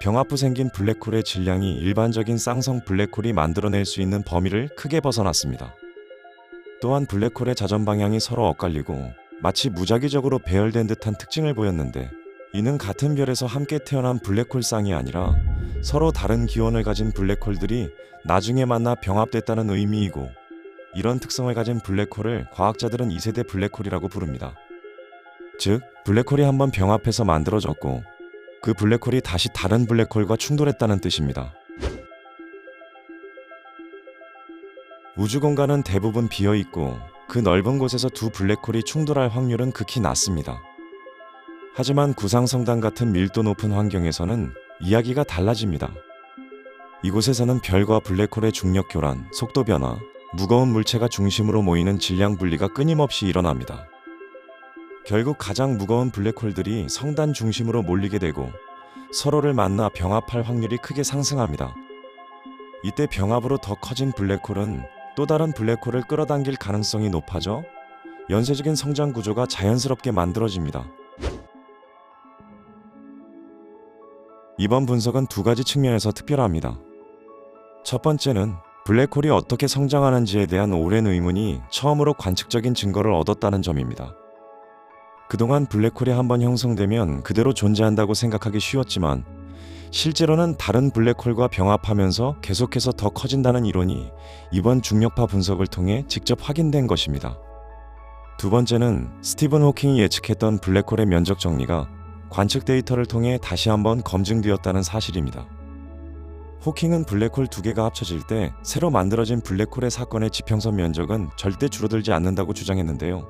병합 후 생긴 블랙홀의 질량이 일반적인 쌍성 블랙홀이 만들어낼 수 있는 범위를 크게 벗어났습니다. 또한 블랙홀의 자전 방향이 서로 엇갈리고 마치 무작위적으로 배열된 듯한 특징을 보였는데, 이는 같은 별에서 함께 태어난 블랙홀 쌍이 아니라 서로 다른 기원을 가진 블랙홀들이 나중에 만나 병합됐다는 의미이고, 이런 특성을 가진 블랙홀을 과학자들은 2세대 블랙홀이라고 부릅니다. 즉, 블랙홀이 한번 병합해서 만들어졌고 그 블랙홀이 다시 다른 블랙홀과 충돌했다는 뜻입니다. 우주 공간은 대부분 비어있고 그 넓은 곳에서 두 블랙홀이 충돌할 확률은 극히 낮습니다. 하지만 구상성단 같은 밀도 높은 환경에서는 이야기가 달라집니다. 이곳에서는 별과 블랙홀의 중력 교란, 속도 변화, 무거운 물체가 중심으로 모이는 질량 분리가 끊임없이 일어납니다. 결국 가장 무거운 블랙홀들이 성단 중심으로 몰리게 되고 서로를 만나 병합할 확률이 크게 상승합니다. 이때 병합으로 더 커진 블랙홀은 또 다른 블랙홀을 끌어당길 가능성이 높아져 연쇄적인 성장 구조가 자연스럽게 만들어집니다. 이번 분석은 2가지 측면에서 특별합니다. 첫 번째는 블랙홀이 어떻게 성장하는지에 대한 오랜 의문이 처음으로 관측적인 증거를 얻었다는 점입니다. 그동안 블랙홀이 한번 형성되면 그대로 존재한다고 생각하기 쉬웠지만, 실제로는 다른 블랙홀과 병합하면서 계속해서 더 커진다는 이론이 이번 중력파 분석을 통해 직접 확인된 것입니다. 두 번째는 스티븐 호킹이 예측했던 블랙홀의 면적 정리가 관측 데이터를 통해 다시 한번 검증되었다는 사실입니다. 호킹은 블랙홀 2개가 합쳐질 때 새로 만들어진 블랙홀의 사건의 지평선 면적은 절대 줄어들지 않는다고 주장했는데요.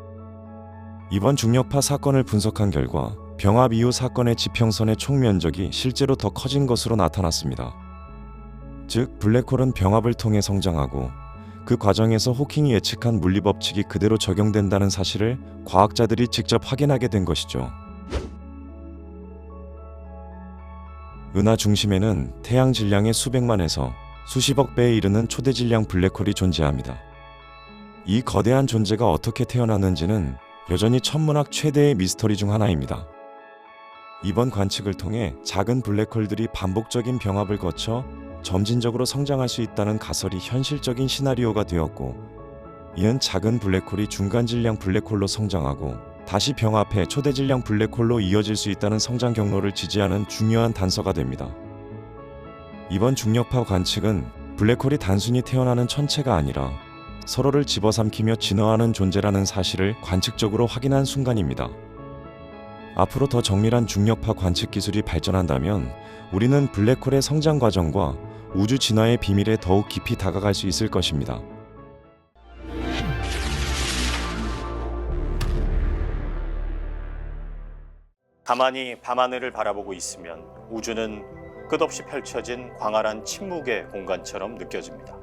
이번 중력파 사건을 분석한 결과 병합 이후 사건의 지평선의 총 면적이 실제로 더 커진 것으로 나타났습니다. 즉, 블랙홀은 병합을 통해 성장하고 그 과정에서 호킹이 예측한 물리 법칙이 그대로 적용된다는 사실을 과학자들이 직접 확인하게 된 것이죠. 은하 중심에는 태양 질량의 수백만에서 수십억 배에 이르는 초대 질량 블랙홀이 존재합니다. 이 거대한 존재가 어떻게 태어났는지는 여전히 천문학 최대의 미스터리 중 하나입니다. 이번 관측을 통해 작은 블랙홀들이 반복적인 병합을 거쳐 점진적으로 성장할 수 있다는 가설이 현실적인 시나리오가 되었고, 이는 작은 블랙홀이 중간 질량 블랙홀로 성장하고 다시 병합해 초대 질량 블랙홀로 이어질 수 있다는 성장 경로를 지지하는 중요한 단서가 됩니다. 이번 중력파 관측은 블랙홀이 단순히 태어나는 천체가 아니라 서로를 집어삼키며 진화하는 존재라는 사실을 관측적으로 확인한 순간입니다. 앞으로 더 정밀한 중력파 관측 기술이 발전한다면 우리는 블랙홀의 성장 과정과 우주 진화의 비밀에 더욱 깊이 다가갈 수 있을 것입니다. 가만히 밤하늘을 바라보고 있으면 우주는 끝없이 펼쳐진 광활한 침묵의 공간처럼 느껴집니다.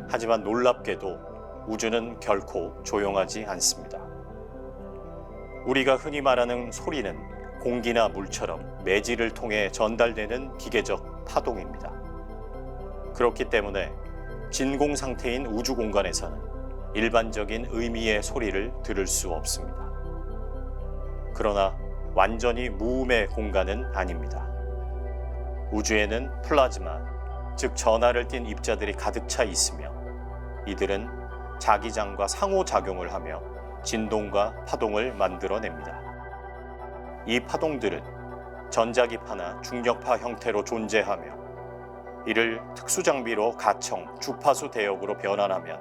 하지만 놀랍게도 우주는 결코 조용하지 않습니다. 우리가 흔히 말하는 소리는 공기나 물처럼 매질을 통해 전달되는 기계적 파동입니다. 그렇기 때문에 진공 상태인 우주 공간에서는 일반적인 의미의 소리를 들을 수 없습니다. 그러나 완전히 무음의 공간은 아닙니다. 우주에는 플라즈마, 즉 전하를 띤 입자들이 가득 차 있으며 이들은 자기장과 상호작용을 하며 진동과 파동을 만들어냅니다. 이 파동들은 전자기파나 중력파 형태로 존재하며 이를 특수장비로 가청, 주파수 대역으로 변환하면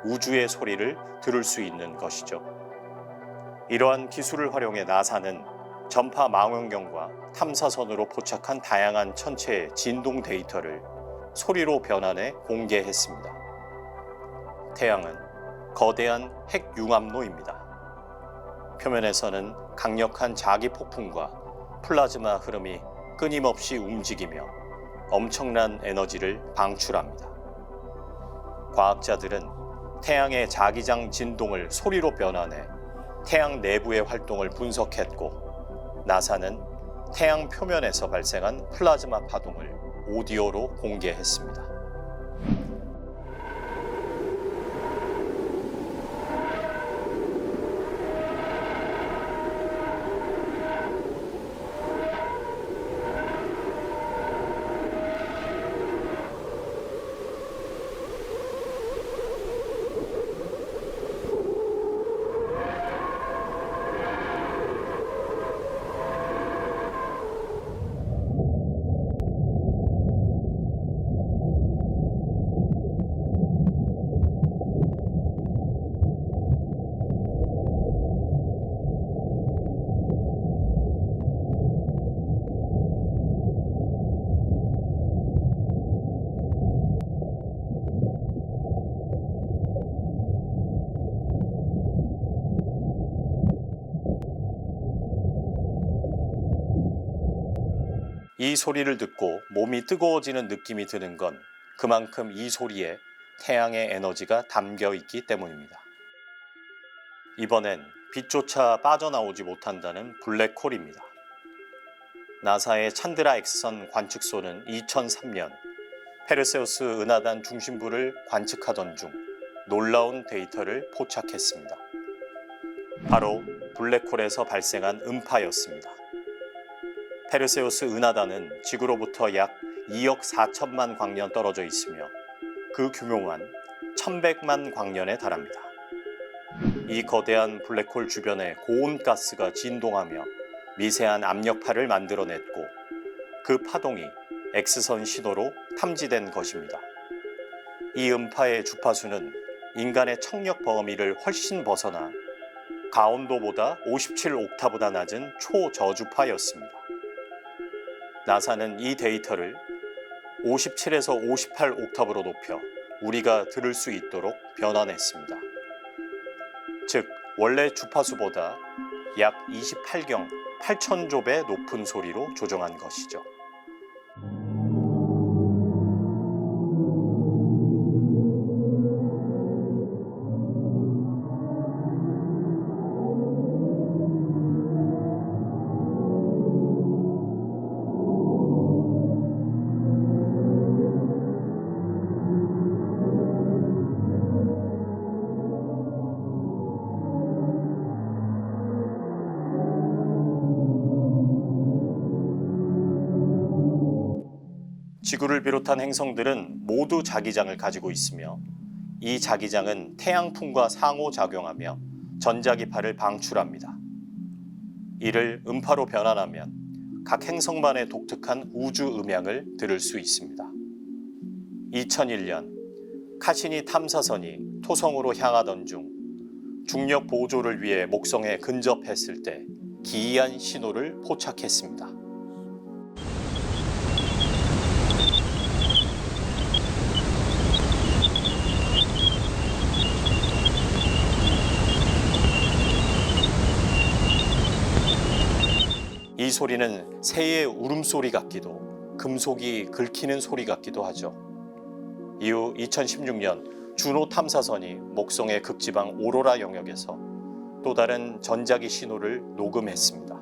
우주의 소리를 들을 수 있는 것이죠. 이러한 기술을 활용해 나사는 전파 망원경과 탐사선으로 포착한 다양한 천체의 진동 데이터를 소리로 변환해 공개했습니다. 태양은 거대한 핵융합로입니다. 표면에서는 강력한 자기 폭풍과 플라즈마 흐름이 끊임없이 움직이며 엄청난 에너지를 방출합니다. 과학자들은 태양의 자기장 진동을 소리로 변환해 태양 내부의 활동을 분석했고, 나사는 태양 표면에서 발생한 플라즈마 파동을 오디오로 공개했습니다. 이 소리를 듣고 몸이 뜨거워지는 느낌이 드는 건 그만큼 이 소리에 태양의 에너지가 담겨 있기 때문입니다. 이번엔 빛조차 빠져나오지 못한다는 블랙홀입니다. 나사의 찬드라 X선 관측소는 2003년 페르세우스 은하단 중심부를 관측하던 중 놀라운 데이터를 포착했습니다. 바로 블랙홀에서 발생한 음파였습니다. 페르세우스 은하단은 지구로부터 약 2억 4천만 광년 떨어져 있으며 그 규모만 1100만 광년에 달합니다. 이 거대한 블랙홀 주변에 고온 가스가 진동하며 미세한 압력파를 만들어냈고, 그 파동이 X선 신호로 탐지된 것입니다. 이 음파의 주파수는 인간의 청력 범위를 훨씬 벗어나 가온도보다 57옥타보다 낮은 초저주파였습니다. 나사는 이 데이터를 57에서 58옥타브로 높여 우리가 들을 수 있도록 변환했습니다. 즉, 원래 주파수보다 약 28경 8,000조 배 높은 소리로 조정한 것이죠. 지구를 비롯한 행성들은 모두 자기장을 가지고 있으며, 이 자기장은 태양풍과 상호작용하며 전자기파를 방출합니다. 이를 음파로 변환하면 각 행성만의 독특한 우주 음향을 들을 수 있습니다. 2001년 카시니 탐사선이 토성으로 향하던 중 중력 보조를 위해 목성에 근접했을 때 기이한 신호를 포착했습니다. 이 소리는 새의 울음소리 같기도, 금속이 긁히는 소리 같기도 하죠. 이후 2016년 주노 탐사선이 목성의 극지방 오로라 영역에서 또 다른 전자기 신호를 녹음했습니다.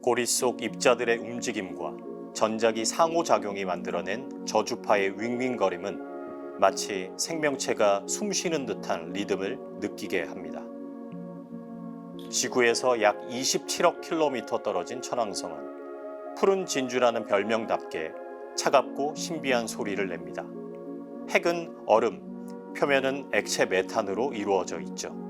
고리 속 입자들의 움직임과 전자기 상호작용이 만들어낸 저주파의 윙윙거림은 마치 생명체가 숨쉬는 듯한 리듬을 느끼게 합니다. 지구에서 약 27억 킬로미터 떨어진 천왕성은 푸른 진주라는 별명답게 차갑고 신비한 소리를 냅니다. 핵은 얼음, 표면은 액체 메탄으로 이루어져 있죠.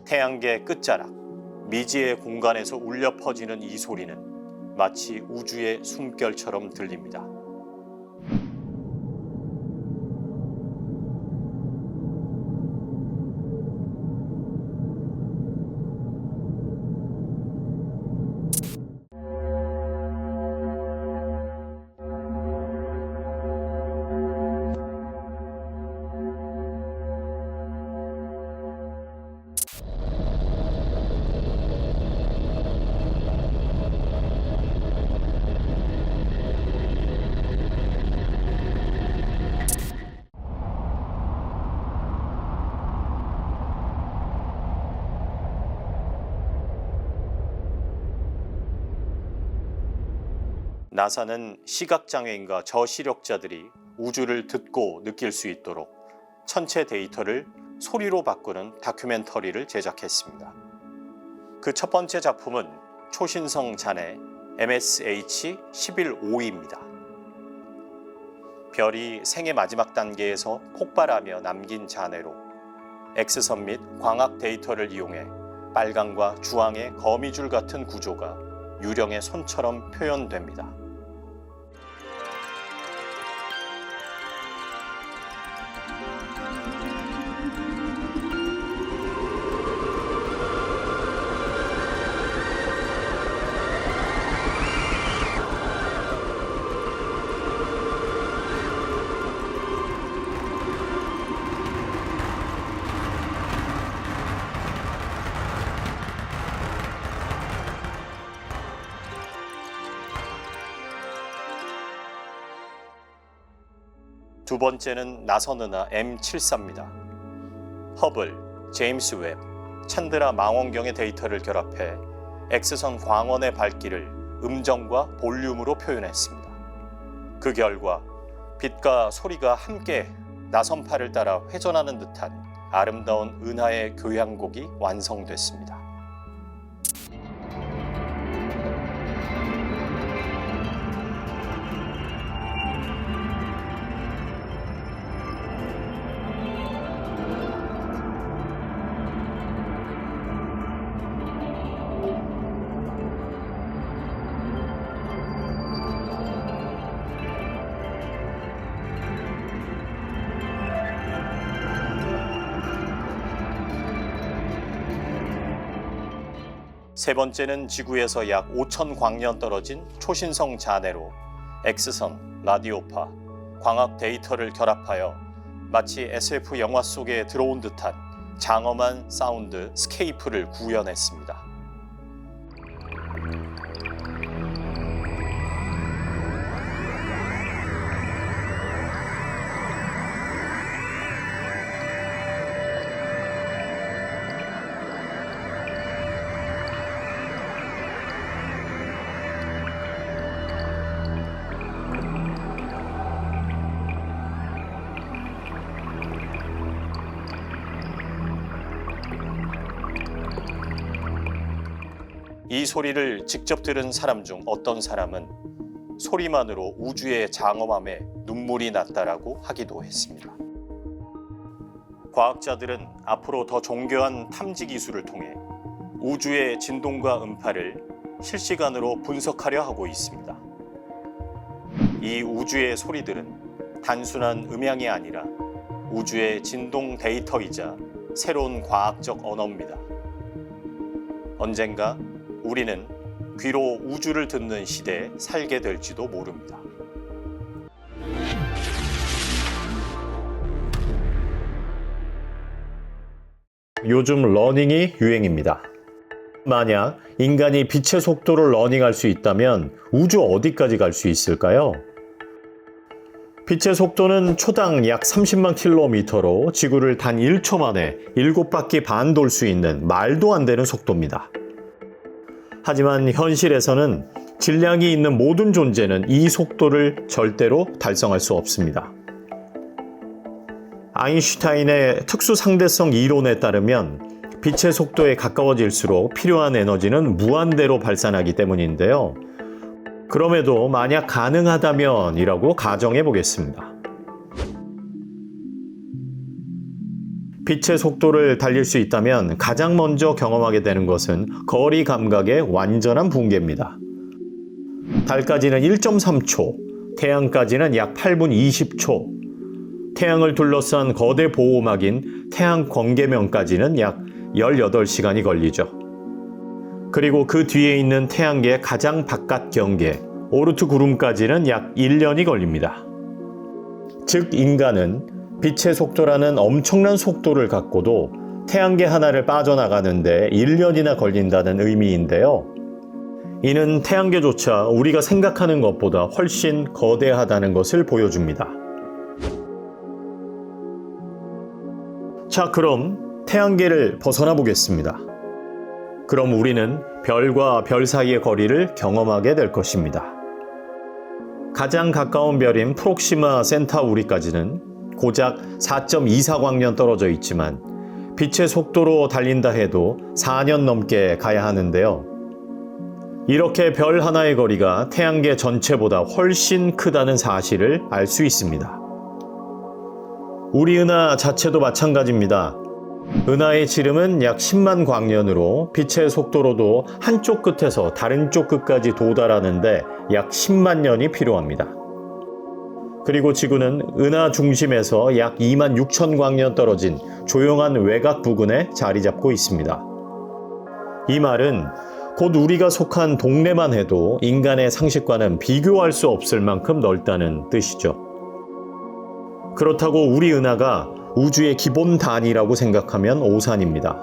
태양계 끝자락, 미지의 공간에서 울려 퍼지는 이 소리는 마치 우주의 숨결처럼 들립니다. 나사는 시각장애인과 저시력자들이 우주를 듣고 느낄 수 있도록 천체 데이터를 소리로 바꾸는 다큐멘터리를 제작했습니다. 그 첫 번째 작품은 초신성 잔해 MSH-11-5입니다. 별이 생의 마지막 단계에서 폭발하며 남긴 잔해로 X선 및 광학 데이터를 이용해 빨강과 주황의 거미줄 같은 구조가 유령의 손처럼 표현됩니다. 두 번째는 나선 은하 M74입니다. 허블, 제임스 웹, 찬드라 망원경의 데이터를 결합해 X선 광원의 밝기를 음정과 볼륨으로 표현했습니다. 그 결과 빛과 소리가 함께 나선파를 따라 회전하는 듯한 아름다운 은하의 교향곡이 완성됐습니다. 세 번째는 지구에서 약 5천 광년 떨어진 초신성 잔해로 X선, 라디오파, 광학 데이터를 결합하여 마치 SF 영화 속에 들어온 듯한 장엄한 사운드 스케이프를 구현했습니다. 이 소리를 직접 들은 사람 중 어떤 사람은 소리만으로 우주의 장엄함에 눈물이 났다라고 하기도 했습니다. 과학자들은 앞으로 더 정교한 탐지 기술을 통해 우주의 진동과 음파를 실시간으로 분석하려 하고 있습니다. 이 우주의 소리들은 단순한 음향이 아니라 우주의 진동 데이터이자 새로운 과학적 언어입니다. 언젠가 우리는 귀로 우주를 듣는 시대에 살게 될지도 모릅니다. 요즘 러닝이 유행입니다. 만약 인간이 빛의 속도로 러닝할 수 있다면 우주 어디까지 갈 수 있을까요? 빛의 속도는 초당 약 30만 킬로미터로 지구를 단 1초 만에 7바퀴 반 돌 수 있는 말도 안 되는 속도입니다. 하지만 현실에서는 질량이 있는 모든 존재는 이 속도를 절대로 달성할 수 없습니다. 아인슈타인의 특수 상대성 이론에 따르면 빛의 속도에 가까워질수록 필요한 에너지는 무한대로 발산하기 때문인데요. 그럼에도 만약 가능하다면 이라고 가정해 보겠습니다. 빛의 속도를 달릴 수 있다면 가장 먼저 경험하게 되는 것은 거리 감각의 완전한 붕괴입니다. 달까지는 1.3초, 태양까지는 약 8분 20초, 태양을 둘러싼 거대 보호막인 태양 광계면까지는 약 18시간이 걸리죠. 그리고 그 뒤에 있는 태양계의 가장 바깥 경계, 오르트 구름까지는 약 1년이 걸립니다. 즉 인간은 빛의 속도라는 엄청난 속도를 갖고도 태양계 하나를 빠져나가는데 1년이나 걸린다는 의미인데요. 이는 태양계조차 우리가 생각하는 것보다 훨씬 거대하다는 것을 보여줍니다. 자, 그럼 태양계를 벗어나 보겠습니다. 그럼 우리는 별과 별 사이의 거리를 경험하게 될 것입니다. 가장 가까운 별인 프록시마 센타우리까지는 고작 4.24광년 떨어져 있지만 빛의 속도로 달린다 해도 4년 넘게 가야 하는데요. 이렇게 별 하나의 거리가 태양계 전체보다 훨씬 크다는 사실을 알 수 있습니다. 우리 은하 자체도 마찬가지입니다. 은하의 지름은 약 10만 광년으로 빛의 속도로도 한쪽 끝에서 다른 쪽 끝까지 도달하는데 약 10만 년이 필요합니다. 그리고 지구는 은하 중심에서 약 2만 6천 광년 떨어진 조용한 외곽 부근에 자리 잡고 있습니다. 이 말은 곧 우리가 속한 동네만 해도 인간의 상식과는 비교할 수 없을 만큼 넓다는 뜻이죠. 그렇다고 우리 은하가 우주의 기본 단위라고 생각하면 오산입니다.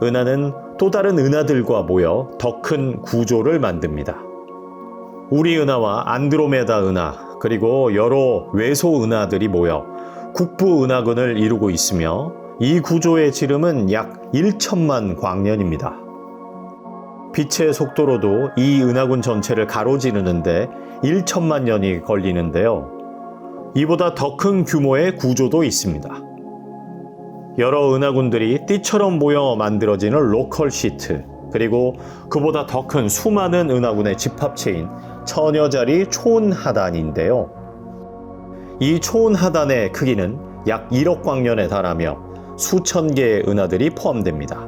은하는 또 다른 은하들과 모여 더 큰 구조를 만듭니다. 우리 은하와 안드로메다 은하, 그리고 여러 외소 은하들이 모여 국부 은하군을 이루고 있으며 이 구조의 지름은 약 1천만 광년입니다. 빛의 속도로도 이 은하군 전체를 가로지르는데 1천만 년이 걸리는데요. 이보다 더 큰 규모의 구조도 있습니다. 여러 은하군들이 띠처럼 모여 만들어지는 로컬 시트, 그리고 그보다 더 큰 수많은 은하군의 집합체인 천여자리 초은하단인데요. 이 초은하단의 크기는 약 1억 광년에 달하며 수천 개의 은하들이 포함됩니다.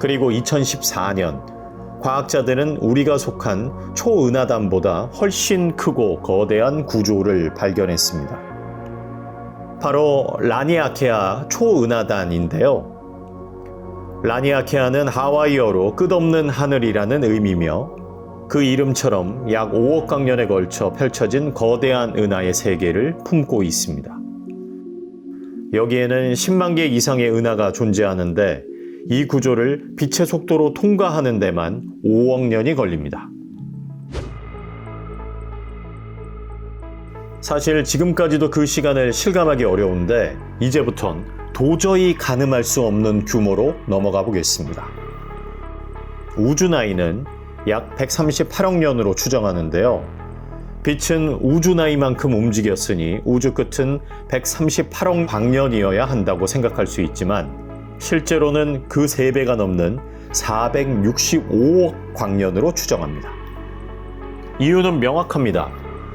그리고 2014년 과학자들은 우리가 속한 초은하단보다 훨씬 크고 거대한 구조를 발견했습니다. 바로 라니아케아 초은하단인데요. 라니아케아는 하와이어로 끝없는 하늘이라는 의미며 그 이름처럼 약 5억 광년에 걸쳐 펼쳐진 거대한 은하의 세계를 품고 있습니다. 여기에는 10만 개 이상의 은하가 존재하는데 이 구조를 빛의 속도로 통과하는 데만 5억 년이 걸립니다. 사실 지금까지도 그 시간을 실감하기 어려운데 이제부턴 도저히 가늠할 수 없는 규모로 넘어가 보겠습니다. 우주 나이는 약 138억 년으로 추정하는데요. 빛은 우주 나이만큼 움직였으니 우주 끝은 138억 광년이어야 한다고 생각할 수 있지만 실제로는 그 3배가 넘는 465억 광년으로 추정합니다. 이유는 명확합니다.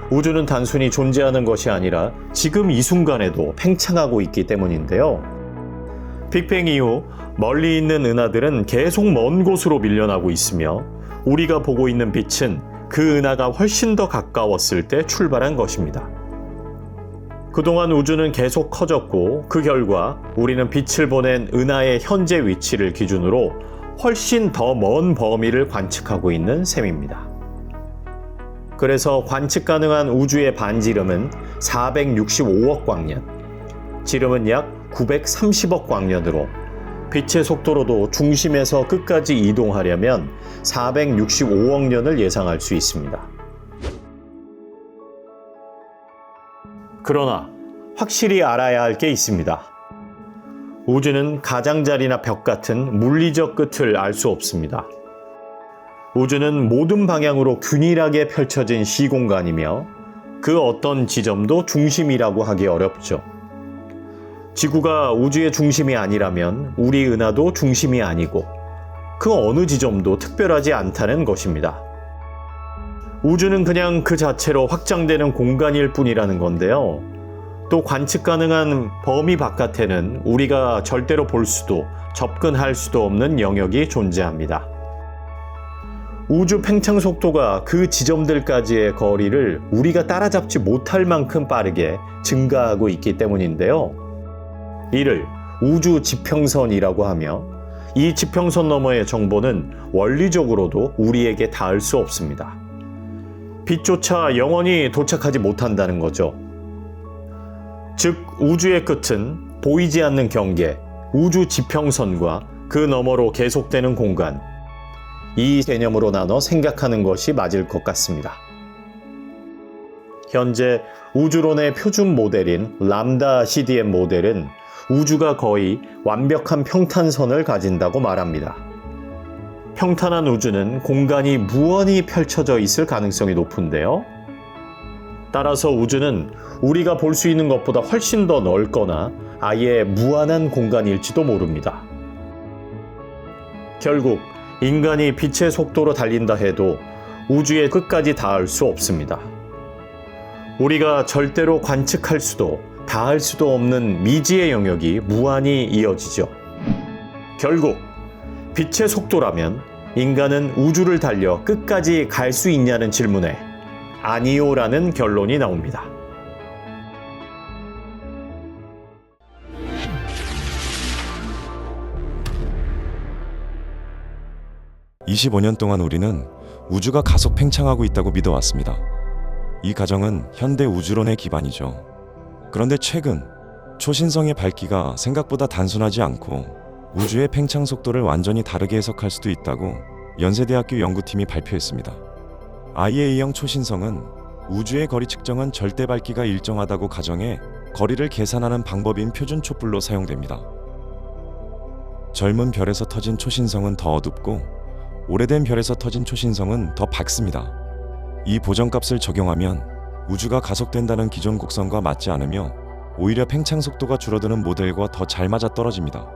우주는 단순히 존재하는 것이 아니라 지금 이 순간에도 팽창하고 있기 때문인데요. 빅뱅 이후 멀리 있는 은하들은 계속 먼 곳으로 밀려나고 있으며 우리가 보고 있는 빛은 그 은하가 훨씬 더 가까웠을 때 출발한 것입니다. 그동안 우주는 계속 커졌고 그 결과 우리는 빛을 보낸 은하의 현재 위치를 기준으로 훨씬 더 먼 범위를 관측하고 있는 셈입니다. 그래서 관측 가능한 우주의 반지름은 465억 광년, 지름은 약 930억 광년으로 빛의 속도로도 중심에서 끝까지 이동하려면 465억 년을 예상할 수 있습니다. 그러나 확실히 알아야 할 게 있습니다. 우주는 가장자리나 벽 같은 물리적 끝을 알 수 없습니다. 우주는 모든 방향으로 균일하게 펼쳐진 시공간이며 그 어떤 지점도 중심이라고 하기 어렵죠. 지구가 우주의 중심이 아니라면 우리 은하도 중심이 아니고 그 어느 지점도 특별하지 않다는 것입니다. 우주는 그냥 그 자체로 확장되는 공간일 뿐이라는 건데요. 또 관측 가능한 범위 바깥에는 우리가 절대로 볼 수도 접근할 수도 없는 영역이 존재합니다. 우주 팽창 속도가 그 지점들까지의 거리를 우리가 따라잡지 못할 만큼 빠르게 증가하고 있기 때문인데요. 이를 우주 지평선이라고 하며 이 지평선 너머의 정보는 원리적으로도 우리에게 닿을 수 없습니다. 빛조차 영원히 도착하지 못한다는 거죠. 즉 우주의 끝은 보이지 않는 경계, 우주 지평선과 그 너머로 계속되는 공간, 이 개념으로 나눠 생각하는 것이 맞을 것 같습니다. 현재 우주론의 표준 모델인 람다 CDM 모델은 우주가 거의 완벽한 평탄선을 가진다고 말합니다. 평탄한 우주는 공간이 무한히 펼쳐져 있을 가능성이 높은데요. 따라서 우주는 우리가 볼 수 있는 것보다 훨씬 더 넓거나 아예 무한한 공간일지도 모릅니다. 결국 인간이 빛의 속도로 달린다 해도 우주의 끝까지 닿을 수 없습니다. 우리가 절대로 관측할 수도 닿을 수도 없는 미지의 영역이 무한히 이어지죠. 결국 빛의 속도라면 인간은 우주를 달려 끝까지 갈 수 있냐는 질문에 아니요라는 결론이 나옵니다. (25년) 동안 우리는 우주가 가속 팽창하고 있다고 믿어왔습니다. 이 가정은 현대 우주론의 기반이죠. 그런데 최근 초신성의 밝기가 생각보다 단순하지 않고 우주의 팽창 속도를 완전히 다르게 해석할 수도 있다고 연세대학교 연구팀이 발표했습니다. IA형 초신성은 우주의 거리 측정은 절대 밝기가 일정하다고 가정해 거리를 계산하는 방법인 표준 촛불로 사용됩니다. 젊은 별에서 터진 초신성은 더 어둡고 오래된 별에서 터진 초신성은 더 밝습니다. 이 보정값을 적용하면 우주가 가속된다는 기존 곡선과 맞지 않으며 오히려 팽창 속도가 줄어드는 모델과 더 잘 맞아떨어집니다.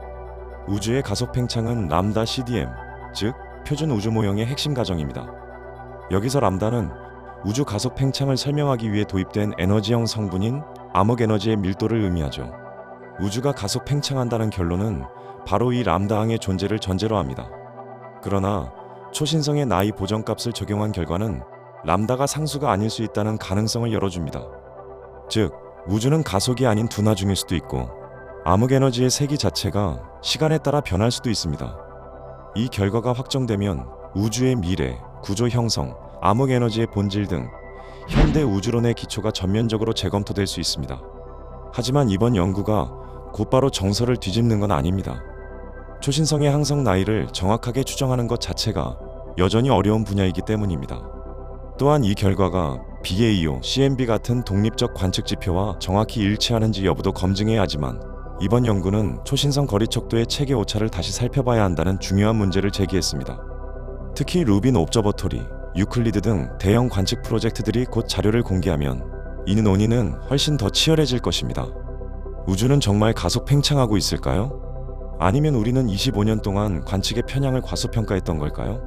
우주의 가속 팽창은 람다 CDM, 즉 표준 우주 모형의 핵심 가정입니다. 여기서 람다는 우주 가속 팽창을 설명하기 위해 도입된 에너지형 성분인 암흑 에너지의 밀도를 의미하죠. 우주가 가속 팽창한다는 결론은 바로 이 람다항의 존재를 전제로 합니다. 그러나 초신성의 나이 보정값을 적용한 결과는 람다가 상수가 아닐 수 있다는 가능성을 열어줍니다. 즉, 우주는 가속이 아닌 둔화 중일 수도 있고 암흑 에너지의 세기 자체가 시간에 따라 변할 수도 있습니다. 이 결과가 확정되면 우주의 미래, 구조 형성, 암흑 에너지의 본질 등 현대 우주론의 기초가 전면적으로 재검토될 수 있습니다. 하지만 이번 연구가 곧바로 정설을 뒤집는 건 아닙니다. 초신성의 항성 나이를 정확하게 추정하는 것 자체가 여전히 어려운 분야이기 때문입니다. 또한 이 결과가 BAO, CMB 같은 독립적 관측 지표와 정확히 일치하는지 여부도 검증해야 하지만 이번 연구는 초신성 거리 척도의 체계 오차를 다시 살펴봐야 한다는 중요한 문제를 제기했습니다. 특히 루빈 옵저버토리, 유클리드 등 대형 관측 프로젝트들이 곧 자료를 공개하면 이 논의는 훨씬 더 치열해질 것입니다. 우주는 정말 가속 팽창하고 있을까요? 아니면 우리는 25년 동안 관측의 편향을 과소평가했던 걸까요?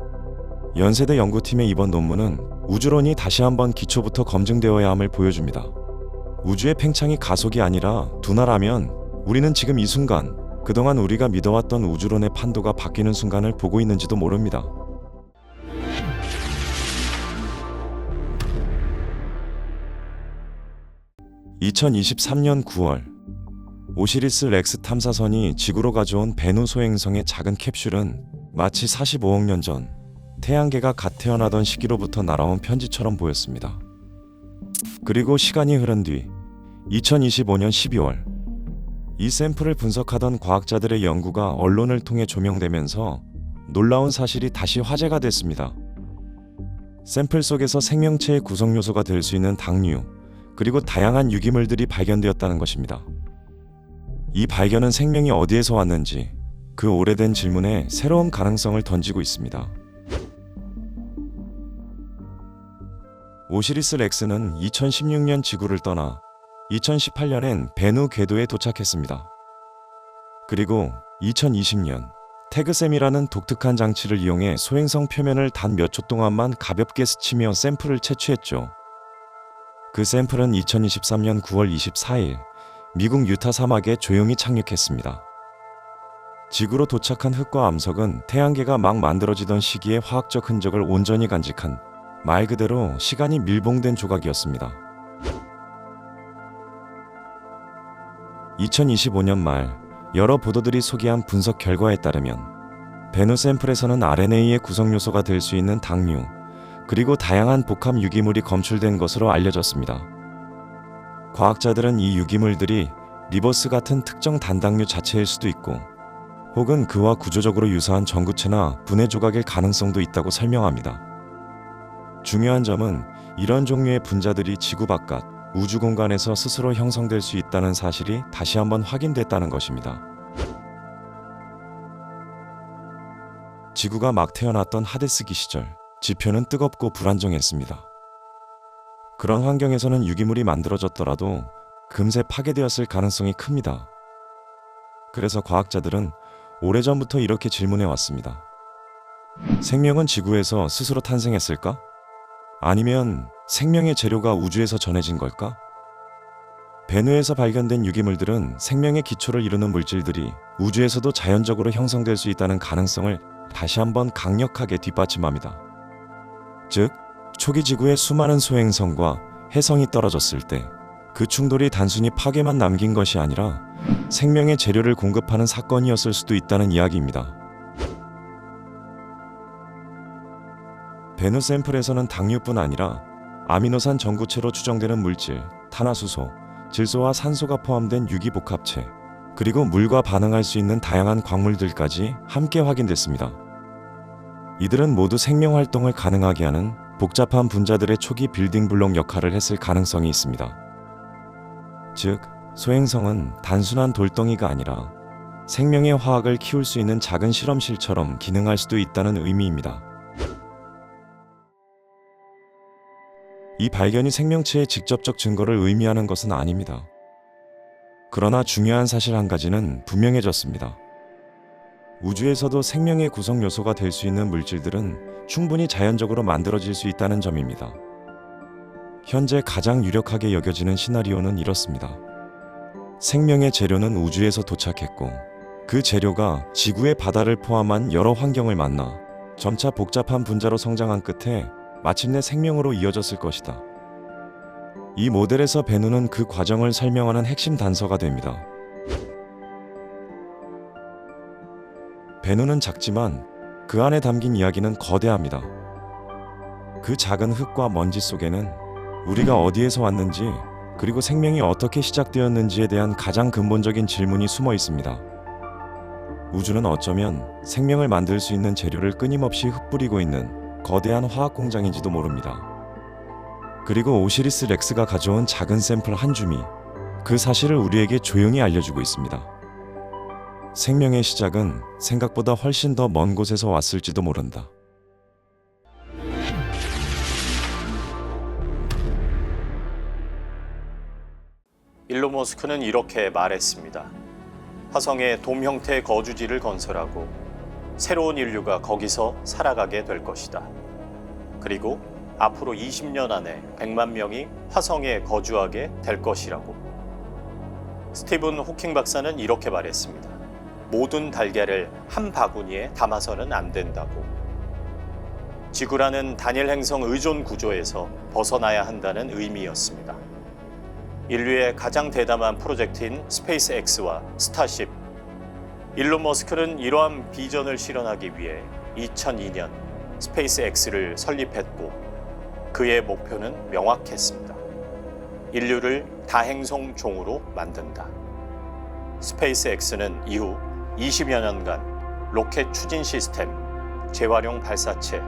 연세대 연구팀의 이번 논문은 우주론이 다시 한번 기초부터 검증되어야 함을 보여줍니다. 우주의 팽창이 가속이 아니라 둔화라면 우리는 지금 이 순간 그동안 우리가 믿어왔던 우주론의 판도가 바뀌는 순간을 보고 있는지도 모릅니다. (2023년 9월) 오시리스 렉스 탐사선이 지구로 가져온 베누 소행성의 작은 캡슐은 마치 45억 년 전 태양계가 갓 태어나던 시기로부터 날아온 편지처럼 보였습니다. 그리고 시간이 흐른 뒤 2025년 12월 이 샘플을 분석하던 과학자들의 연구가 언론을 통해 조명되면서 놀라운 사실이 다시 화제가 됐습니다. 샘플 속에서 생명체의 구성 요소가 될 수 있는 당류, 그리고 다양한 유기물들이 발견되었다는 것입니다. 이 발견은 생명이 어디에서 왔는지 그 오래된 질문에 새로운 가능성을 던지고 있습니다. 오시리스 렉스는 2016년 지구를 떠나 2018년엔 베누 궤도에 도착했습니다. 그리고 2020년 태그셈이라는 독특한 장치를 이용해 소행성 표면을 단 몇 초 동안만 가볍게 스치며 샘플을 채취했죠. 그 샘플은 2023년 9월 24일 미국 유타 사막에 조용히 착륙했습니다. 지구로 도착한 흙과 암석은 태양계가 막 만들어지던 시기의 화학적 흔적을 온전히 간직한 말 그대로 시간이 밀봉된 조각이었습니다. 2025년 말 여러 보도들이 소개한 분석 결과에 따르면 베누 샘플에서는 RNA의 구성 요소가 될 수 있는 당류, 그리고 다양한 복합 유기물이 검출된 것으로 알려졌습니다. 과학자들은 이 유기물들이 리버스 같은 특정 단당류 자체일 수도 있고, 혹은 그와 구조적으로 유사한 전구체나 분해 조각일 가능성도 있다고 설명합니다. 중요한 점은 이런 종류의 분자들이 지구 바깥, 우주 공간에서 스스로 형성될 수 있다는 사실이 다시 한번 확인됐다는 것입니다. 지구가 막 태어났던 하데스기 시절, 지표는 뜨겁고 불안정했습니다. 그런 환경에서는 유기물이 만들어졌더라도 금세 파괴되었을 가능성이 큽니다. 그래서 과학자들은 오래전부터 이렇게 질문해 왔습니다. 생명은 지구에서 스스로 탄생했을까? 아니면 생명의 재료가 우주에서 전해진 걸까? 베누에서 발견된 유기물들은 생명의 기초를 이루는 물질들이 우주에서도 자연적으로 형성될 수 있다는 가능성을 다시 한번 강력하게 뒷받침합니다. 즉, 초기 지구의 수많은 소행성과 해성이 떨어졌을 때 그 충돌이 단순히 파괴만 남긴 것이 아니라 생명의 재료를 공급하는 사건이었을 수도 있다는 이야기입니다. 베누 샘플에서는 당류뿐 아니라 아미노산 전구체로 추정되는 물질, 탄화수소, 질소와 산소가 포함된 유기복합체, 그리고 물과 반응할 수 있는 다양한 광물들까지 함께 확인됐습니다. 이들은 모두 생명 활동을 가능하게 하는 복잡한 분자들의 초기 빌딩 블록 역할을 했을 가능성이 있습니다. 즉, 소행성은 단순한 돌덩이가 아니라 생명의 화학을 키울 수 있는 작은 실험실처럼 기능할 수도 있다는 의미입니다. 이 발견이 생명체의 직접적 증거를 의미하는 것은 아닙니다. 그러나 중요한 사실 한 가지는 분명해졌습니다. 우주에서도 생명의 구성 요소가 될 수 있는 물질들은 충분히 자연적으로 만들어질 수 있다는 점입니다. 현재 가장 유력하게 여겨지는 시나리오는 이렇습니다. 생명의 재료는 우주에서 도착했고, 그 재료가 지구의 바다를 포함한 여러 환경을 만나 점차 복잡한 분자로 성장한 끝에 마침내 생명으로 이어졌을 것이다. 이 모델에서 베누는 그 과정을 설명하는 핵심 단서가 됩니다. 베누는 작지만 그 안에 담긴 이야기는 거대합니다. 그 작은 흙과 먼지 속에는 우리가 어디에서 왔는지, 그리고 생명이 어떻게 시작되었는지에 대한 가장 근본적인 질문이 숨어 있습니다. 우주는 어쩌면 생명을 만들 수 있는 재료를 끊임없이 흩뿌리고 있는 거대한 화학 공장인지도 모릅니다. 그리고 오시리스 렉스가 가져온 작은 샘플 한 줌이 그 사실을 우리에게 조용히 알려주고 있습니다. 생명의 시작은 생각보다 훨씬 더 먼 곳에서 왔을지도 모른다. 일론 머스크는 이렇게 말했습니다. 화성에 돔 형태의 거주지를 건설하고 새로운 인류가 거기서 살아가게 될 것이다. 그리고 앞으로 20년 안에 100만 명이 화성에 거주하게 될 것이라고. 스티븐 호킹 박사는 이렇게 말했습니다. 모든 달걀을 한 바구니에 담아서는 안 된다고. 지구라는 단일 행성 의존 구조에서 벗어나야 한다는 의미였습니다. 인류의 가장 대담한 프로젝트인 스페이스X와 스타쉽. 일론 머스크는 이러한 비전을 실현하기 위해 2002년 스페이스X를 설립했고, 그의 목표는 명확했습니다. 인류를 다행성 종으로 만든다. 스페이스X는 이후 20여 년간 로켓 추진 시스템, 재활용 발사체,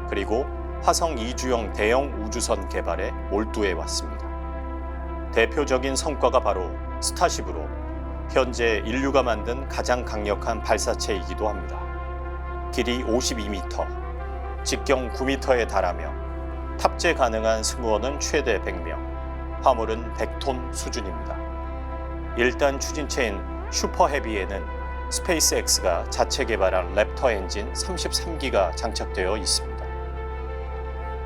그리고 화성 이주용 대형 우주선 개발에 몰두해 왔습니다. 대표적인 성과가 바로 스타쉽으로 현재 인류가 만든 가장 강력한 발사체이기도 합니다. 길이 52m, 직경 9m에 달하며 탑재 가능한 승무원은 최대 100명, 화물은 100톤 수준입니다. 1단 추진체인 슈퍼헤비에는 스페이스X가 자체 개발한 랩터 엔진 33기가 장착되어 있습니다.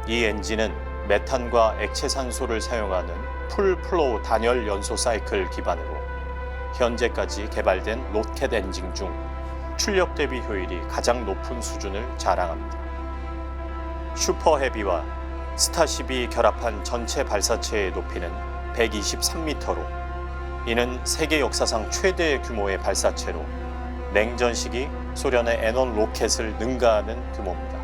이 엔진은 메탄과 액체 산소를 사용하는 풀플로우 단열 연소 사이클 기반으로 현재까지 개발된 로켓 엔진 중 출력 대비 효율이 가장 높은 수준을 자랑합니다. 슈퍼 헤비와 스타쉽이 결합한 전체 발사체의 높이는 123m로 이는 세계 역사상 최대 규모의 발사체로 냉전 시기 소련의 N1 로켓을 능가하는 규모입니다.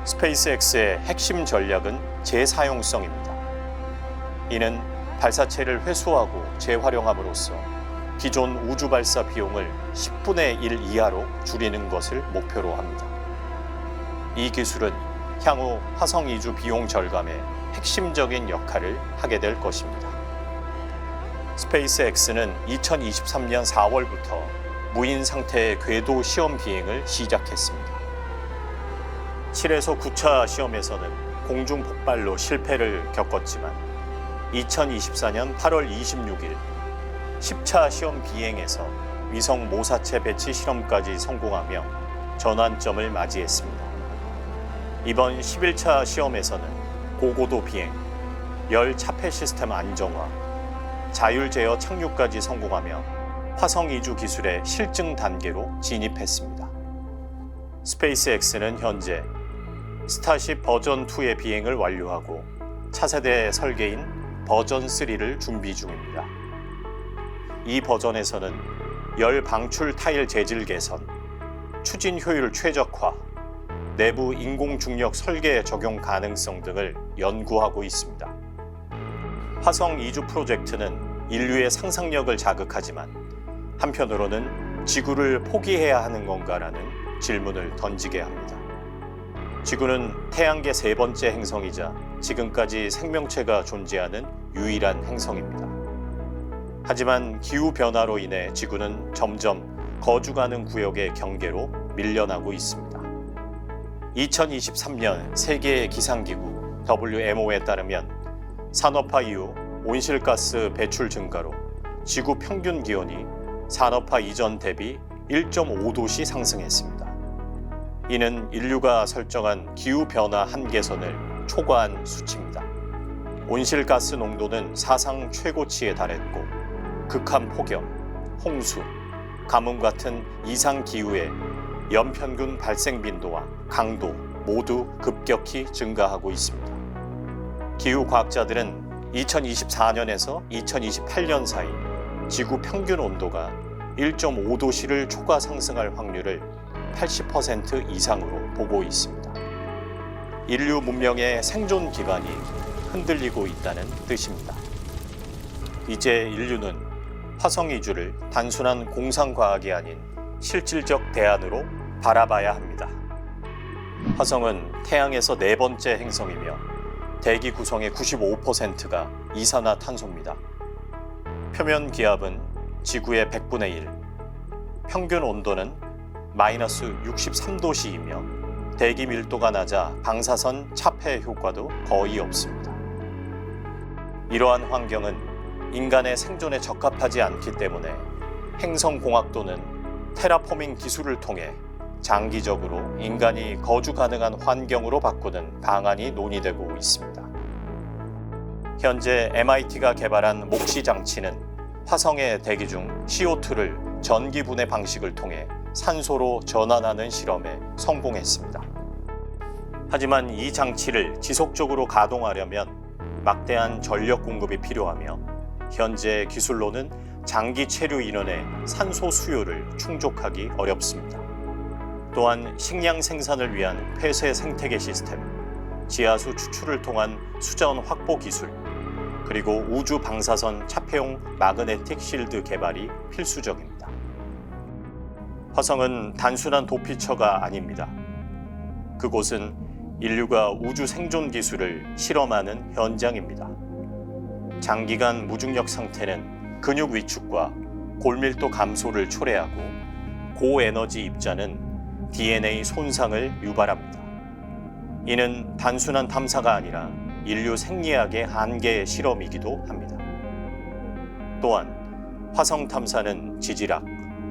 스페이스X의 핵심 전략은 재사용성입니다. 이는 발사체를 회수하고 재활용함으로써 기존 우주 발사 비용을 10분의 1 이하로 줄이는 것을 목표로 합니다. 이 기술은 향후 화성 이주 비용 절감에 핵심적인 역할을 하게 될 것입니다. 스페이스X는 2023년 4월부터 무인 상태의 궤도 시험 비행을 시작했습니다. 7에서 9차 시험에서는 공중 폭발로 실패를 겪었지만 2024년 8월 26일 10차 시험 비행에서 위성 모사체 배치 실험까지 성공하며 전환점을 맞이했습니다. 이번 11차 시험에서는 고고도 비행, 열 차폐 시스템 안정화, 자율 제어 착륙까지 성공하며 화성 이주 기술의 실증 단계로 진입했습니다. 스페이스X는 현재 스타쉽 버전 2의 비행을 완료하고 차세대 설계인 버전 3를 준비 중입니다. 이 버전에서는 열 방출 타일 재질 개선, 추진 효율 최적화, 내부 인공 중력 설계 적용 가능성 등을 연구하고 있습니다. 화성 이주 프로젝트는 인류의 상상력을 자극하지만 한편으로는 지구를 포기해야 하는 건가라는 질문을 던지게 합니다. 지구는 태양계 세 번째 행성이자 지금까지 생명체가 존재하는 유일한 행성입니다. 하지만 기후변화로 인해 지구는 점점 거주 가능 구역의 경계로 밀려나고 있습니다. 2023년 세계 기상기구 WMO에 따르면 산업화 이후 온실가스 배출 증가로 지구 평균 기온이 산업화 이전 대비 1.5도씨 상승했습니다. 이는 인류가 설정한 기후변화 한계선을 초과한 수치입니다. 온실가스 농도는 사상 최고치에 달했고 극한 폭염, 홍수, 가뭄 같은 이상 기후의 연평균 발생 빈도와 강도 모두 급격히 증가하고 있습니다. 기후 과학자들은 2024년에서 2028년 사이 지구 평균 온도가 1.5도씨를 초과 상승할 확률을 80% 이상으로 보고 있습니다. 인류 문명의 생존 기반이 흔들리고 있다는 뜻입니다. 이제 인류는 화성 이주를 단순한 공상과학이 아닌 실질적 대안으로 바라봐야 합니다. 화성은 태양에서 네 번째 행성이며 대기 구성의 95%가 이산화탄소입니다. 표면 기압은 지구의 100분의 1, 평균 온도는 마이너스 63도씨이며 대기 밀도가 낮아 방사선 차폐 효과도 거의 없습니다. 이러한 환경은 인간의 생존에 적합하지 않기 때문에 행성공학도는 테라포밍 기술을 통해 장기적으로 인간이 거주 가능한 환경으로 바꾸는 방안이 논의되고 있습니다. 현재 MIT가 개발한 목시 장치는 화성의 대기 중 CO2를 전기 분해 방식을 통해 산소로 전환하는 실험에 성공했습니다. 하지만 이 장치를 지속적으로 가동하려면 막대한 전력 공급이 필요하며 현재 기술로는 장기 체류 인원의 산소 수요를 충족하기 어렵습니다. 또한 식량 생산을 위한 폐쇄 생태계 시스템, 지하수 추출을 통한 수자원 확보 기술, 그리고 우주 방사선 차폐용 마그네틱 실드 개발이 필수적입니다. 화성은 단순한 도피처가 아닙니다. 그곳은 인류가 우주 생존 기술을 실험하는 현장입니다. 장기간 무중력 상태는 근육 위축과 골밀도 감소를 초래하고 고에너지 입자는 DNA 손상을 유발합니다. 이는 단순한 탐사가 아니라 인류 생리학의 한계의 실험이기도 합니다. 또한 화성 탐사는 지질학,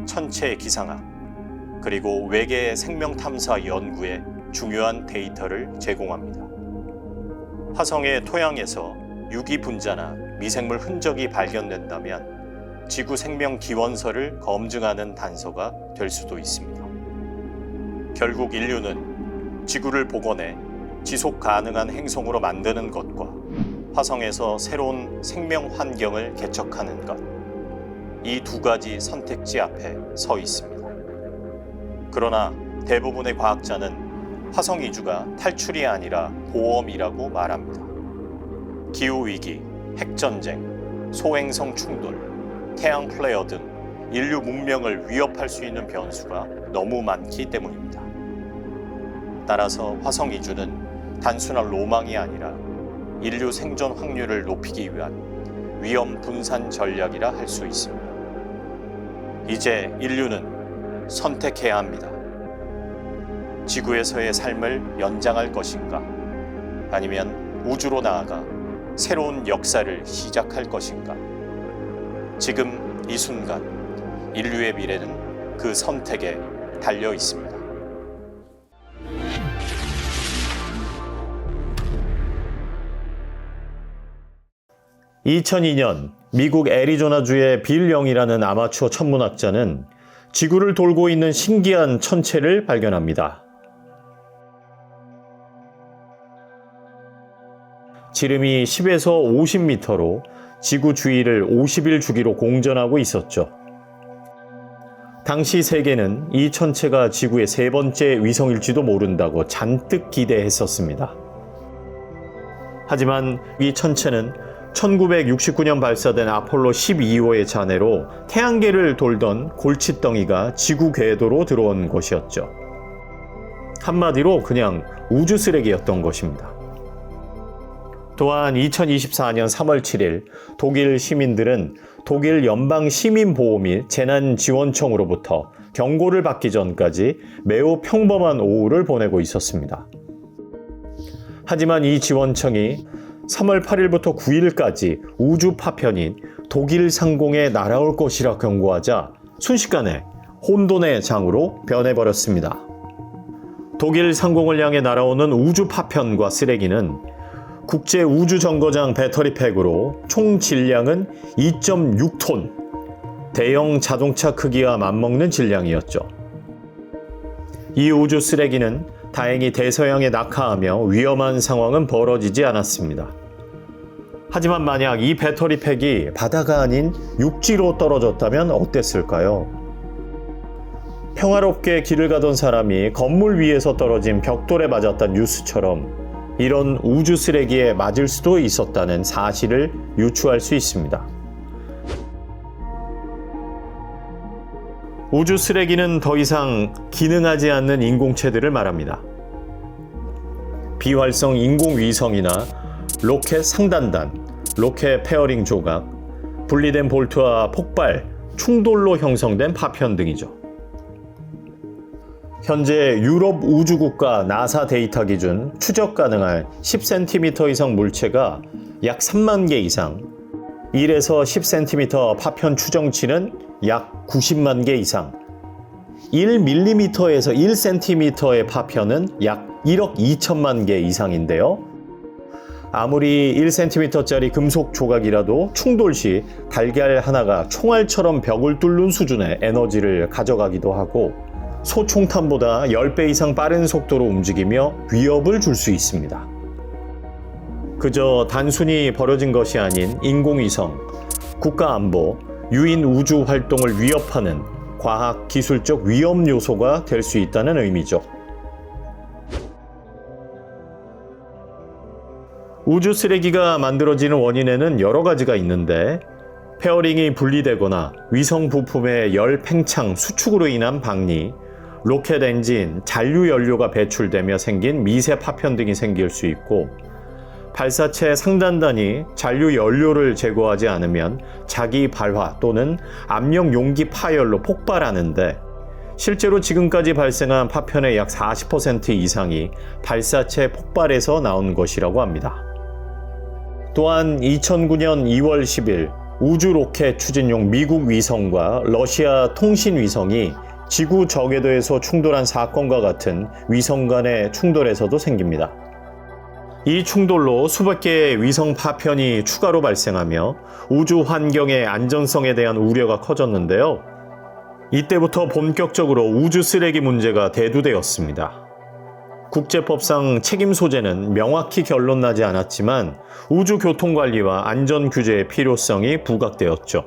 천체 기상학, 그리고 외계 생명 탐사 연구에 중요한 데이터를 제공합니다. 화성의 토양에서 유기 분자나 미생물 흔적이 발견된다면 지구 생명 기원서를 검증하는 단서가 될 수도 있습니다. 결국 인류는 지구를 복원해 지속 가능한 행성으로 만드는 것과 화성에서 새로운 생명 환경을 개척하는 것, 이 두 가지 선택지 앞에 서 있습니다. 그러나 대부분의 과학자는 화성 이주가 탈출이 아니라 보험이라고 말합니다. 기후위기, 핵전쟁, 소행성 충돌, 태양 플레어 등 인류 문명을 위협할 수 있는 변수가 너무 많기 때문입니다. 따라서 화성 이주는 단순한 로망이 아니라 인류 생존 확률을 높이기 위한 위험 분산 전략이라 할 수 있습니다. 이제 인류는 선택해야 합니다. 지구에서의 삶을 연장할 것인가? 아니면 우주로 나아가 새로운 역사를 시작할 것인가? 지금 이 순간 인류의 미래는 그 선택에 달려 있습니다. 2002년 미국 애리조나주의 빌 영이라는 아마추어 천문학자는 지구를 돌고 있는 신기한 천체를 발견합니다. 지름이 10에서 50m로 지구 주위를 50일 주기로 공전하고 있었죠. 당시 세계는 이 천체가 지구의 세 번째 위성일지도 모른다고 잔뜩 기대했었습니다. 하지만 이 천체는 1969년 발사된 아폴로 12호의 잔해로 태양계를 돌던 골칫덩이가 지구 궤도로 들어온 것이었죠. 한마디로 그냥 우주 쓰레기였던 것입니다. 또한 2024년 3월 7일 독일 시민들은 독일 연방시민보호 및 재난지원청으로부터 경고를 받기 전까지 매우 평범한 오후를 보내고 있었습니다. 하지만 이 지원청이 3월 8일부터 9일까지 우주 파편인 독일 상공에 날아올 것이라 경고하자 순식간에 혼돈의 장으로 변해버렸습니다. 독일 상공을 향해 날아오는 우주 파편과 쓰레기는 국제우주정거장 배터리팩으로 총 질량은 2.6톤, 대형 자동차 크기와 맞먹는 질량이었죠. 이 우주 쓰레기는 다행히 대서양에 낙하하며 위험한 상황은 벌어지지 않았습니다. 하지만 만약 이 배터리팩이 바다가 아닌 육지로 떨어졌다면 어땠을까요? 평화롭게 길을 가던 사람이 건물 위에서 떨어진 벽돌에 맞았다는 뉴스처럼 이런 우주 쓰레기에 맞을 수도 있었다는 사실을 유추할 수 있습니다. 우주 쓰레기는 더 이상 기능하지 않는 인공체들을 말합니다. 비활성 인공위성이나 로켓 상단단, 로켓 페어링 조각, 분리된 볼트와 폭발, 충돌로 형성된 파편 등이죠. 현재 유럽 우주국가 나사 데이터 기준 추적 가능한 10cm 이상 물체가 약 3만 개 이상, 1에서 10cm 파편 추정치는 약 90만 개 이상, 1mm에서 1cm의 파편은 약 1억 2천만 개 이상인데요. 아무리 1cm짜리 금속 조각이라도 충돌 시 달걀 하나가 총알처럼 벽을 뚫는 수준의 에너지를 가져가기도 하고 소총탄보다 10배 이상 빠른 속도로 움직이며 위협을 줄 수 있습니다. 그저 단순히 버려진 것이 아닌 인공위성, 국가안보, 유인 우주 활동을 위협하는 과학, 기술적 위험 요소가 될 수 있다는 의미죠. 우주 쓰레기가 만들어지는 원인에는 여러 가지가 있는데 페어링이 분리되거나 위성 부품의 열 팽창, 수축으로 인한 박리, 로켓 엔진, 잔류 연료가 배출되며 생긴 미세 파편 등이 생길 수 있고 발사체 상단단이 잔류 연료를 제거하지 않으면 자기 발화 또는 압력 용기 파열로 폭발하는데 실제로 지금까지 발생한 파편의 약 40% 이상이 발사체 폭발에서 나온 것이라고 합니다. 또한 2009년 2월 10일 우주 로켓 추진용 미국 위성과 러시아 통신 위성이 지구 저궤도에서 충돌한 사건과 같은 위성 간의 충돌에서도 생깁니다. 이 충돌로 수백 개의 위성 파편이 추가로 발생하며 우주 환경의 안전성에 대한 우려가 커졌는데요. 이때부터 본격적으로 우주 쓰레기 문제가 대두되었습니다. 국제법상 책임 소재는 명확히 결론나지 않았지만 우주 교통 관리와 안전 규제의 필요성이 부각되었죠.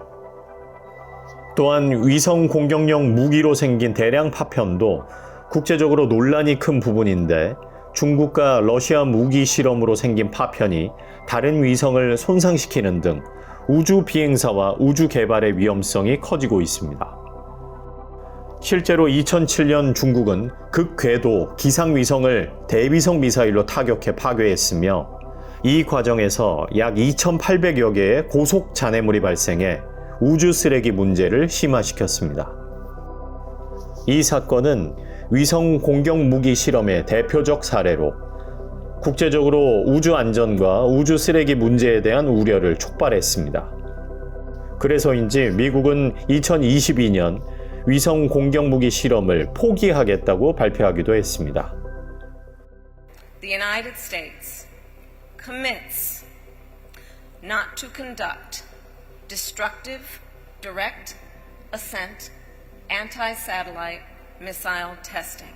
또한 위성 공격용 무기로 생긴 대량 파편도 국제적으로 논란이 큰 부분인데 중국과 러시아 무기 실험으로 생긴 파편이 다른 위성을 손상시키는 등 우주 비행사와 우주 개발의 위험성이 커지고 있습니다. 실제로 2007년 중국은 극궤도 기상위성을 대위성 미사일로 타격해 파괴했으며 이 과정에서 약 2,800여 개의 고속 잔해물이 발생해 우주 쓰레기 문제를 심화시켰습니다. 이 사건은 위성 공격 무기 실험의 대표적 사례로 국제적으로 우주 안전과 우주 쓰레기 문제에 대한 우려를 촉발했습니다. 그래서인지 미국은 2022년 위성 공격 무기 실험을 포기하겠다고 발표하기도 했습니다. The United States commits not to conduct destructive direct ascent anti-satellite missile testing.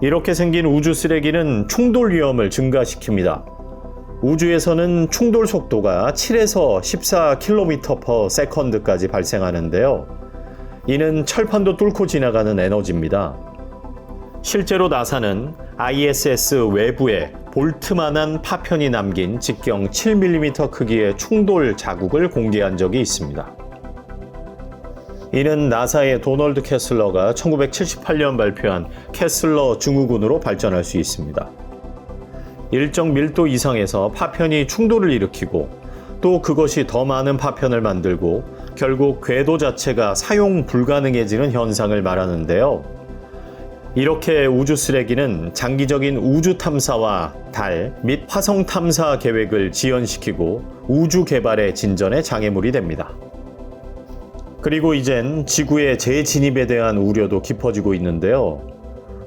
이렇게 생긴 우주 쓰레기는 충돌 위험을 증가시킵니다. 우주에서는 충돌 속도가 7에서 14km/s까지 발생하는데요. 이는 철판도 뚫고 지나가는 에너지입니다. 실제로 나사는 ISS 외부에 볼트만한 파편이 남긴 직경 7mm 크기의 충돌 자국을 공개한 적이 있습니다. 이는 나사의 도널드 캐슬러가 1978년 발표한 캐슬러 증후군으로 발전할 수 있습니다. 일정 밀도 이상에서 파편이 충돌을 일으키고 또 그것이 더 많은 파편을 만들고 결국 궤도 자체가 사용 불가능해지는 현상을 말하는데요. 이렇게 우주 쓰레기는 장기적인 우주 탐사와 달 및 화성 탐사 계획을 지연시키고 우주 개발의 진전에 장애물이 됩니다. 그리고 이젠 지구의 재진입에 대한 우려도 깊어지고 있는데요.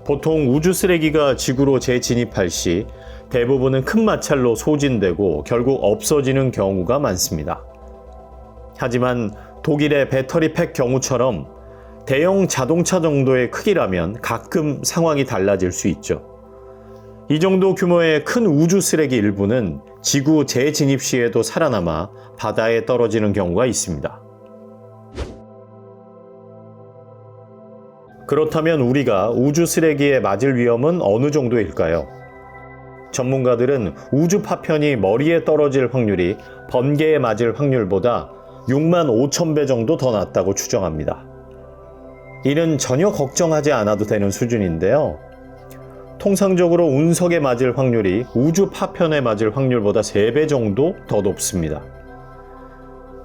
보통 우주 쓰레기가 지구로 재진입할 시 대부분은 큰 마찰로 소진되고 결국 없어지는 경우가 많습니다. 하지만 독일의 배터리 팩 경우처럼 대형 자동차 정도의 크기라면 가끔 상황이 달라질 수 있죠. 이 정도 규모의 큰 우주 쓰레기 일부는 지구 재진입 시에도 살아남아 바다에 떨어지는 경우가 있습니다. 그렇다면 우리가 우주 쓰레기에 맞을 위험은 어느 정도일까요? 전문가들은 우주 파편이 머리에 떨어질 확률이 번개에 맞을 확률보다 6만 5천 배 정도 더 낮다고 추정합니다. 이는 전혀 걱정하지 않아도 되는 수준인데요. 통상적으로 운석에 맞을 확률이 우주 파편에 맞을 확률보다 3배 정도 더 높습니다.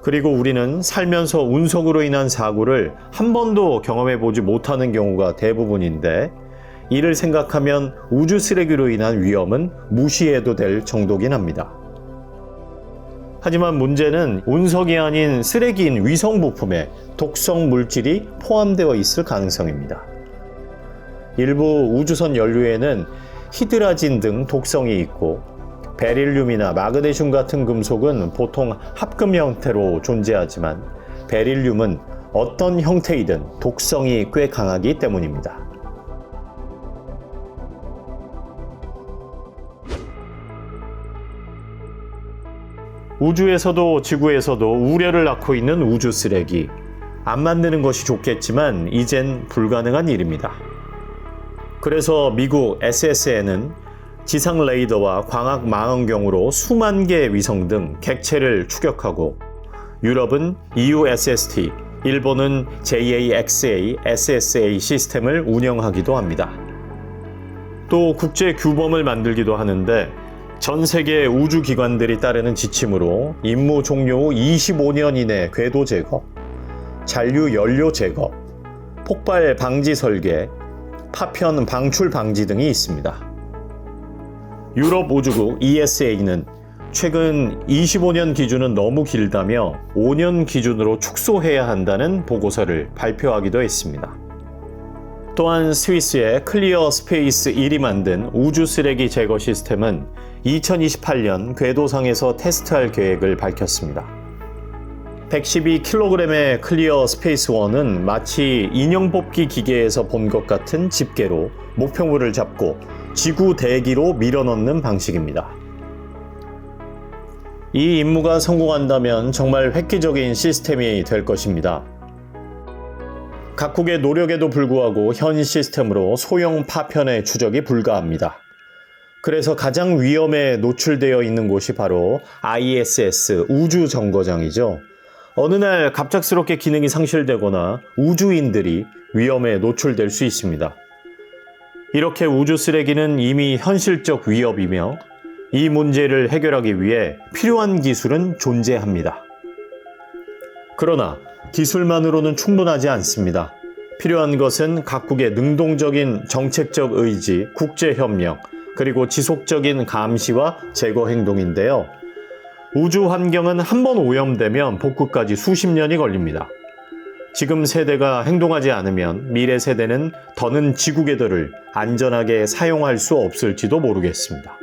그리고 우리는 살면서 운석으로 인한 사고를 한 번도 경험해 보지 못하는 경우가 대부분인데 이를 생각하면 우주 쓰레기로 인한 위험은 무시해도 될 정도긴 합니다. 하지만 문제는 운석이 아닌 쓰레기인 위성 부품에 독성 물질이 포함되어 있을 가능성입니다. 일부 우주선 연료에는 히드라진 등 독성이 있고 베릴륨이나 마그네슘 같은 금속은 보통 합금 형태로 존재하지만 베릴륨은 어떤 형태이든 독성이 꽤 강하기 때문입니다. 우주에서도 지구에서도 우려를 낳고 있는 우주 쓰레기. 안 만드는 것이 좋겠지만 이젠 불가능한 일입니다. 그래서 미국 SSN은 지상 레이더와 광학 망원경으로 수만 개의 위성 등 객체를 추격하고 유럽은 EUSST, 일본은 JAXA, SSA 시스템을 운영하기도 합니다. 또 국제 규범을 만들기도 하는데 전 세계 우주기관들이 따르는 지침으로 임무 종료 후 25년 이내 궤도 제거, 잔류 연료 제거, 폭발 방지 설계, 파편 방출 방지 등이 있습니다. 유럽 우주국 ESA는 최근 25년 기준은 너무 길다며 5년 기준으로 축소해야 한다는 보고서를 발표하기도 했습니다. 또한 스위스의 클리어 스페이스 1이 만든 우주 쓰레기 제거 시스템은 2028년 궤도상에서 테스트할 계획을 밝혔습니다. 112kg의 클리어 스페이스 1은 마치 인형 뽑기 기계에서 본 것 같은 집게로 목표물을 잡고 지구 대기로 밀어넣는 방식입니다. 이 임무가 성공한다면 정말 획기적인 시스템이 될 것입니다. 각국의 노력에도 불구하고 현 시스템으로 소형 파편의 추적이 불가합니다. 그래서 가장 위험에 노출되어 있는 곳이 바로 ISS 우주정거장이죠. 어느 날 갑작스럽게 기능이 상실되거나 우주인들이 위험에 노출될 수 있습니다. 이렇게 우주 쓰레기는 이미 현실적 위협이며 이 문제를 해결하기 위해 필요한 기술은 존재합니다. 그러나 기술만으로는 충분하지 않습니다. 필요한 것은 각국의 능동적인 정책적 의지, 국제협력, 그리고 지속적인 감시와 제거 행동인데요. 우주 환경은 한번 오염되면 복구까지 수십 년이 걸립니다. 지금 세대가 행동하지 않으면 미래 세대는 더는 지구 궤도를 안전하게 사용할 수 없을지도 모르겠습니다.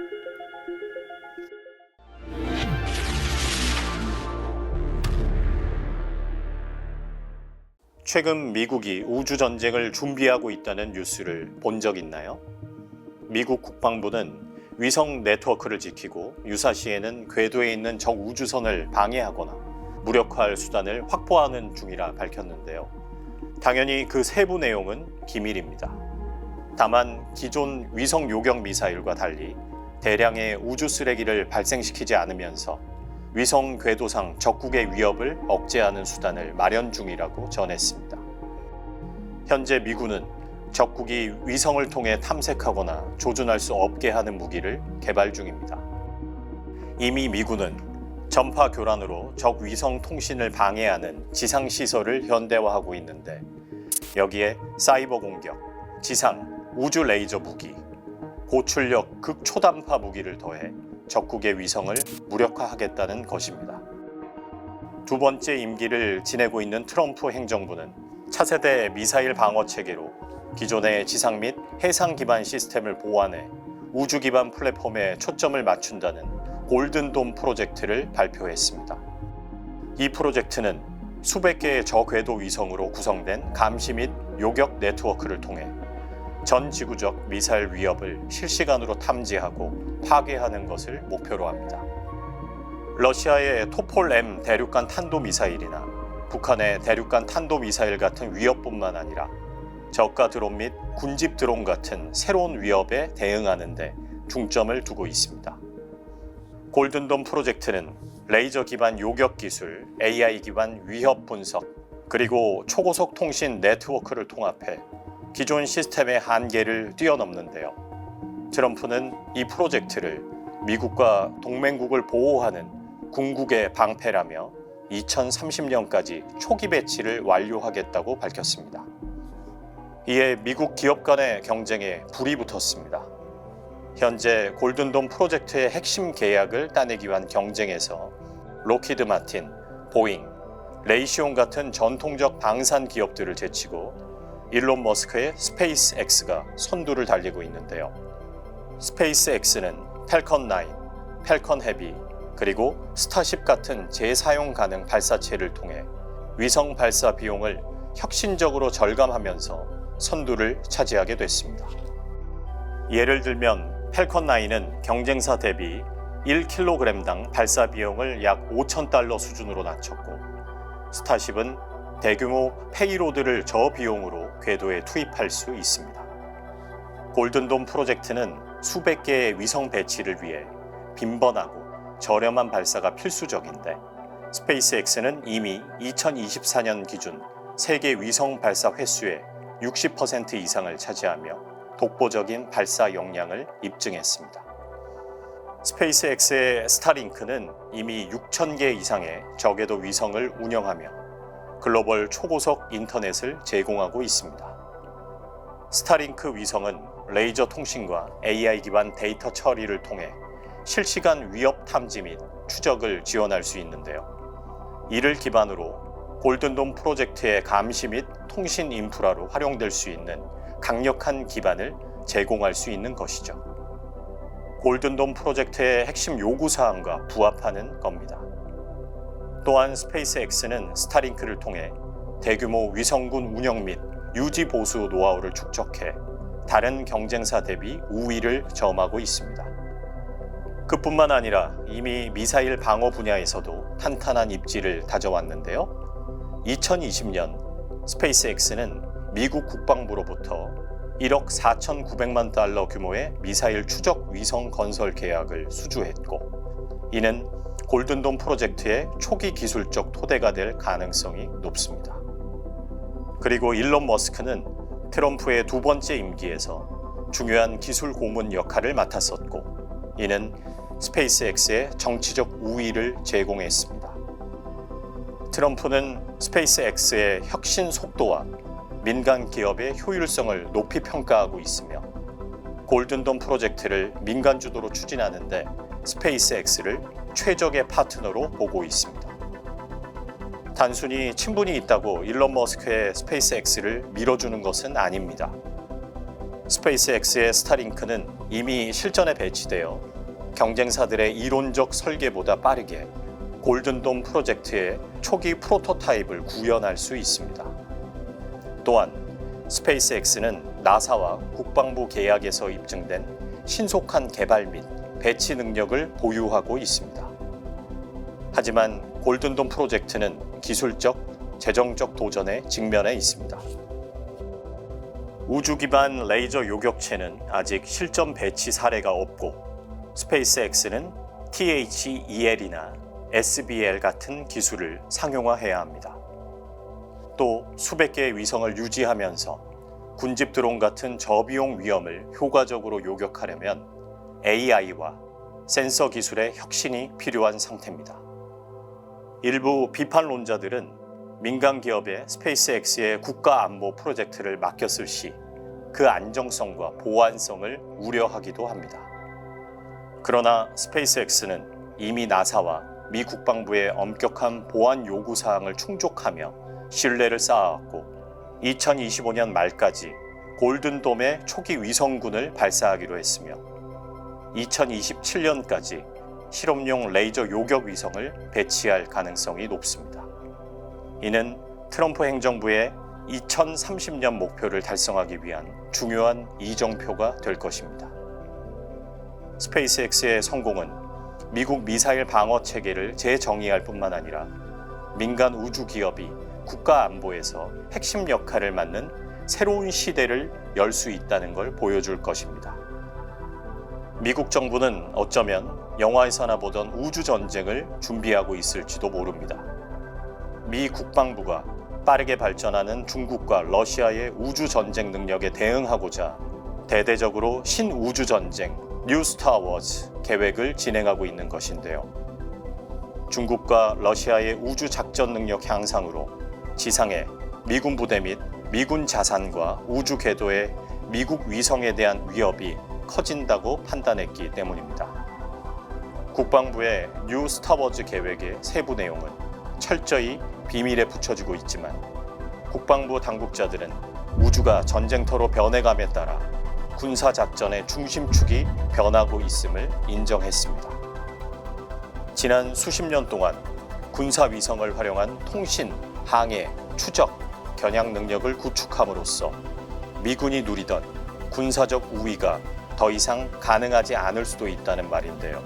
최근 미국이 우주전쟁을 준비하고 있다는 뉴스를 본 적 있나요? 미국 국방부는 위성 네트워크를 지키고 유사시에는 궤도에 있는 적 우주선을 방해하거나 무력화할 수단을 확보하는 중이라 밝혔는데요. 당연히 그 세부 내용은 기밀입니다. 다만 기존 위성 요격 미사일과 달리 대량의 우주 쓰레기를 발생시키지 않으면서 위성 궤도상 적국의 위협을 억제하는 수단을 마련 중이라고 전했습니다. 현재 미군은 적국이 위성을 통해 탐색하거나 조준할 수 없게 하는 무기를 개발 중입니다. 이미 미군은 전파 교란으로 적 위성 통신을 방해하는 지상 시설을 현대화하고 있는데 여기에 사이버 공격, 지상, 우주 레이저 무기, 고출력 극초단파 무기를 더해 적국의 위성을 무력화하겠다는 것입니다. 두 번째 임기를 지내고 있는 트럼프 행정부는 차세대 미사일 방어 체계로 기존의 지상 및 해상 기반 시스템을 보완해 우주 기반 플랫폼에 초점을 맞춘다는 골든돔 프로젝트를 발표했습니다. 이 프로젝트는 수백 개의 저궤도 위성으로 구성된 감시 및 요격 네트워크를 통해 전 지구적 미사일 위협을 실시간으로 탐지하고 파괴하는 것을 목표로 합니다. 러시아의 토폴-M 대륙간 탄도미사일이나 북한의 대륙간 탄도미사일 같은 위협뿐만 아니라 저가 드론 및 군집 드론 같은 새로운 위협에 대응하는 데 중점을 두고 있습니다. 골든돔 프로젝트는 레이저 기반 요격 기술, AI 기반 위협 분석, 그리고 초고속 통신 네트워크를 통합해 기존 시스템의 한계를 뛰어넘는데요. 트럼프는 이 프로젝트를 미국과 동맹국을 보호하는 궁극의 방패라며 2030년까지 초기 배치를 완료하겠다고 밝혔습니다. 이에 미국 기업 간의 경쟁에 불이 붙었습니다. 현재 골든돔 프로젝트의 핵심 계약을 따내기 위한 경쟁에서 로키드 마틴, 보잉, 레이시온 같은 전통적 방산 기업들을 제치고 일론 머스크의 스페이스 X가 선두를 달리고 있는데요. 스페이스 X는 팰컨 9, 팰컨 헤비, 그리고 스타쉽 같은 재사용 가능 발사체를 통해 위성 발사 비용을 혁신적으로 절감하면서 선두를 차지하게 됐습니다. 예를 들면 팰컨 9은 경쟁사 대비 1kg당 발사 비용을 약 $5,000 수준으로 낮췄고 스타쉽은 대규모 페이로드를 저비용으로 궤도에 투입할 수 있습니다. 골든돔 프로젝트는 수백 개의 위성 배치를 위해 빈번하고 저렴한 발사가 필수적인데 스페이스X는 이미 2024년 기준 세계 위성 발사 횟수의 60% 이상을 차지하며 독보적인 발사 역량을 입증했습니다. 스페이스X의 스타링크는 이미 6,000개 이상의 저궤도 위성을 운영하며 글로벌 초고속 인터넷을 제공하고 있습니다. 스타링크 위성은 레이저 통신과 AI 기반 데이터 처리를 통해 실시간 위협 탐지 및 추적을 지원할 수 있는데요. 이를 기반으로 골든돔 프로젝트의 감시 및 통신 인프라로 활용될 수 있는 강력한 기반을 제공할 수 있는 것이죠. 골든돔 프로젝트의 핵심 요구사항과 부합하는 겁니다. 또한 스페이스X는 스타링크를 통해 대규모 위성군 운영 및 유지 보수 노하우를 축적해 다른 경쟁사 대비 우위를 점하고 있습니다. 그뿐만 아니라 이미 미사일 방어 분야에서도 탄탄한 입지를 다져왔는데요. 2020년 스페이스X는 미국 국방부로부터 1억 4,900만 달러 규모의 미사일 추적 위성 건설 계약을 수주했고, 이는 골든돔 프로젝트의 초기 기술적 토대가 될 가능성이 높습니다. 그리고 일론 머스크는 트럼프의 두 번째 임기에서 중요한 기술 고문 역할을 맡았었고, 이는 스페이스X의 정치적 우위를 제공했습니다. 트럼프는 스페이스X의 혁신 속도와 민간 기업의 효율성을 높이 평가하고 있으며, 골든돔 프로젝트를 민간 주도로 추진하는데 스페이스X를 최적의 파트너로 보고 있습니다. 단순히 친분이 있다고 일론 머스크의 스페이스X를 밀어주는 것은 아닙니다. 스페이스X의 스타링크는 이미 실전에 배치되어 경쟁사들의 이론적 설계보다 빠르게 골든돔 프로젝트의 초기 프로토타입을 구현할 수 있습니다. 또한 스페이스X는 나사와 국방부 계약에서 입증된 신속한 개발 및 배치 능력을 보유하고 있습니다. 하지만 골든돔 프로젝트는 기술적, 재정적 도전에 직면해 있습니다. 우주 기반 레이저 요격체는 아직 실전 배치 사례가 없고, 스페이스X는 THEL이나 SBL 같은 기술을 상용화해야 합니다. 또 수백 개의 위성을 유지하면서 군집 드론 같은 저비용 위험을 효과적으로 요격하려면 AI와 센서 기술의 혁신이 필요한 상태입니다. 일부 비판론자들은 민간 기업에 스페이스X의 국가 안보 프로젝트를 맡겼을 시 그 안정성과 보안성을 우려하기도 합니다. 그러나 스페이스X는 이미 나사와 미 국방부의 엄격한 보안 요구 사항을 충족하며 신뢰를 쌓아왔고, 2025년 말까지 골든돔의 초기 위성군을 발사하기로 했으며 2027년까지 실험용 레이저 요격 위성을 배치할 가능성이 높습니다. 이는 트럼프 행정부의 2030년 목표를 달성하기 위한 중요한 이정표가 될 것입니다. 스페이스X의 성공은 미국 미사일 방어 체계를 재정의할 뿐만 아니라 민간 우주 기업이 국가 안보에서 핵심 역할을 맡는 새로운 시대를 열 수 있다는 걸 보여줄 것입니다. 미국 정부는 어쩌면 영화에서나 보던 우주 전쟁을 준비하고 있을지도 모릅니다. 미 국방부가 빠르게 발전하는 중국과 러시아의 우주 전쟁 능력에 대응하고자 대대적으로 신우주 전쟁 뉴 스타워즈 계획을 진행하고 있는 것인데요. 중국과 러시아의 우주 작전 능력 향상으로 지상에 미군 부대 및 미군 자산과 우주 궤도의 미국 위성에 대한 위협이 커진다고 판단했기 때문입니다. 국방부의 뉴 스타워즈 계획의 세부 내용은 철저히 비밀에 붙여지고 있지만, 국방부 당국자들은 우주가 전쟁터로 변해감에 따라 군사작전의 중심축이 변하고 있음을 인정했습니다. 지난 수십 년 동안 군사위성을 활용한 통신, 항해, 추적, 겨냥 능력을 구축함으로써 미군이 누리던 군사적 우위가 더 이상 가능하지 않을 수도 있다는 말인데요.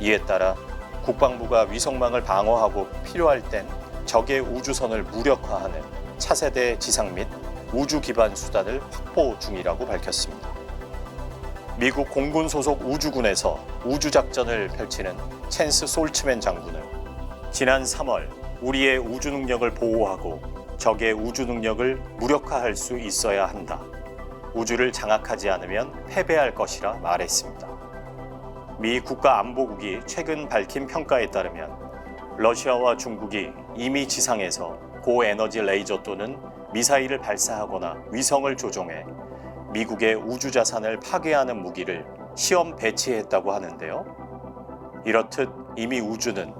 이에 따라 국방부가 위성망을 방어하고 필요할 땐 적의 우주선을 무력화하는 차세대 지상 및 우주 기반 수단을 확보 중이라고 밝혔습니다. 미국 공군 소속 우주군에서 우주작전을 펼치는 챈스 솔츠맨 장군은 지난 3월 우리의 우주 능력을 보호하고 적의 우주 능력을 무력화할 수 있어야 한다. 우주를 장악하지 않으면 패배할 것이라 말했습니다. 미 국가안보국이 최근 밝힌 평가에 따르면 러시아와 중국이 이미 지상에서 고에너지 레이저 또는 미사일을 발사하거나 위성을 조종해 미국의 우주 자산을 파괴하는 무기를 시험 배치했다고 하는데요. 이렇듯 이미 우주는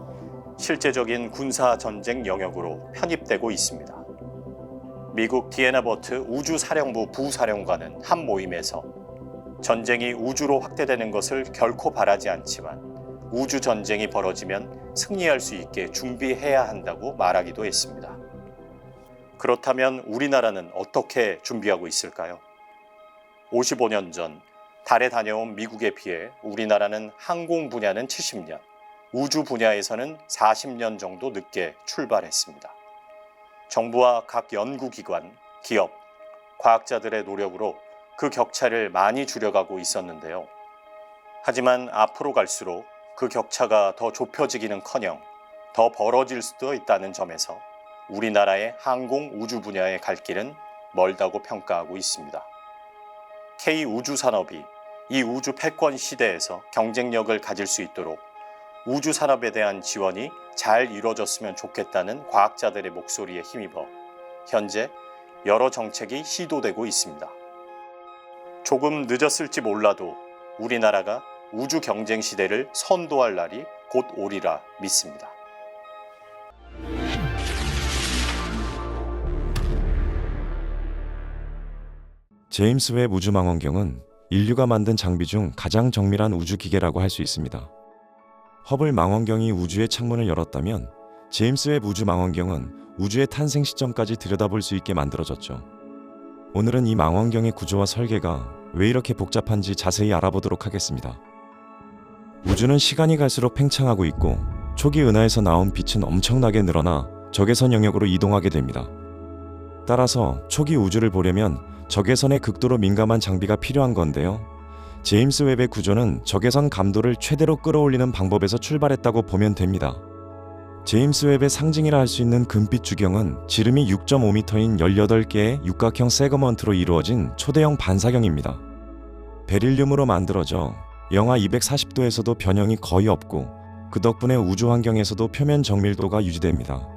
실제적인 군사 전쟁 영역으로 편입되고 있습니다. 미국 디애나 버트 우주사령부 부사령관은 한 모임에서 전쟁이 우주로 확대되는 것을 결코 바라지 않지만 우주 전쟁이 벌어지면 승리할 수 있게 준비해야 한다고 말하기도 했습니다. 그렇다면 우리나라는 어떻게 준비하고 있을까요? 55년 전 달에 다녀온 미국에 비해 우리나라는 항공 분야는 70년, 우주 분야에서는 40년 정도 늦게 출발했습니다. 정부와 각 연구기관, 기업, 과학자들의 노력으로 그 격차를 많이 줄여가고 있었는데요. 하지만 앞으로 갈수록 그 격차가 더 좁혀지기는커녕 더 벌어질 수도 있다는 점에서 우리나라의 항공 우주 분야의 갈 길은 멀다고 평가하고 있습니다. K 우주 산업이 이 우주 패권 시대에서 경쟁력을 가질 수 있도록 우주 산업에 대한 지원이 잘 이루어졌으면 좋겠다는 과학자들의 목소리에 힘입어 현재 여러 정책이 시도되고 있습니다. 조금 늦었을지 몰라도 우리나라가 우주 경쟁 시대를 선도할 날이 곧 오리라 믿습니다. 제임스 웹 우주망원경은 인류가 만든 장비 중 가장 정밀한 우주 기계라고 할 수 있습니다. 허블 망원경이 우주의 창문을 열었다면 제임스 웹 우주망원경은 우주의 탄생 시점까지 들여다볼 수 있게 만들어졌죠. 오늘은 이 망원경의 구조와 설계가 왜 이렇게 복잡한지 자세히 알아보도록 하겠습니다. 우주는 시간이 갈수록 팽창하고 있고 초기 은하에서 나온 빛은 엄청나게 늘어나 적외선 영역으로 이동하게 됩니다. 따라서 초기 우주를 보려면 적외선에 극도로 민감한 장비가 필요한 건데요. 제임스 웹의 구조는 적외선 감도를 최대로 끌어올리는 방법에서 출발했다고 보면 됩니다. 제임스 웹의 상징이라 할 수 있는 금빛 주경은 지름이 6.5m인 18개의 육각형 세거먼트로 이루어진 초대형 반사경입니다. 베릴륨으로 만들어져 영하 240도에서도 변형이 거의 없고 그 덕분에 우주 환경에서도 표면 정밀도가 유지됩니다.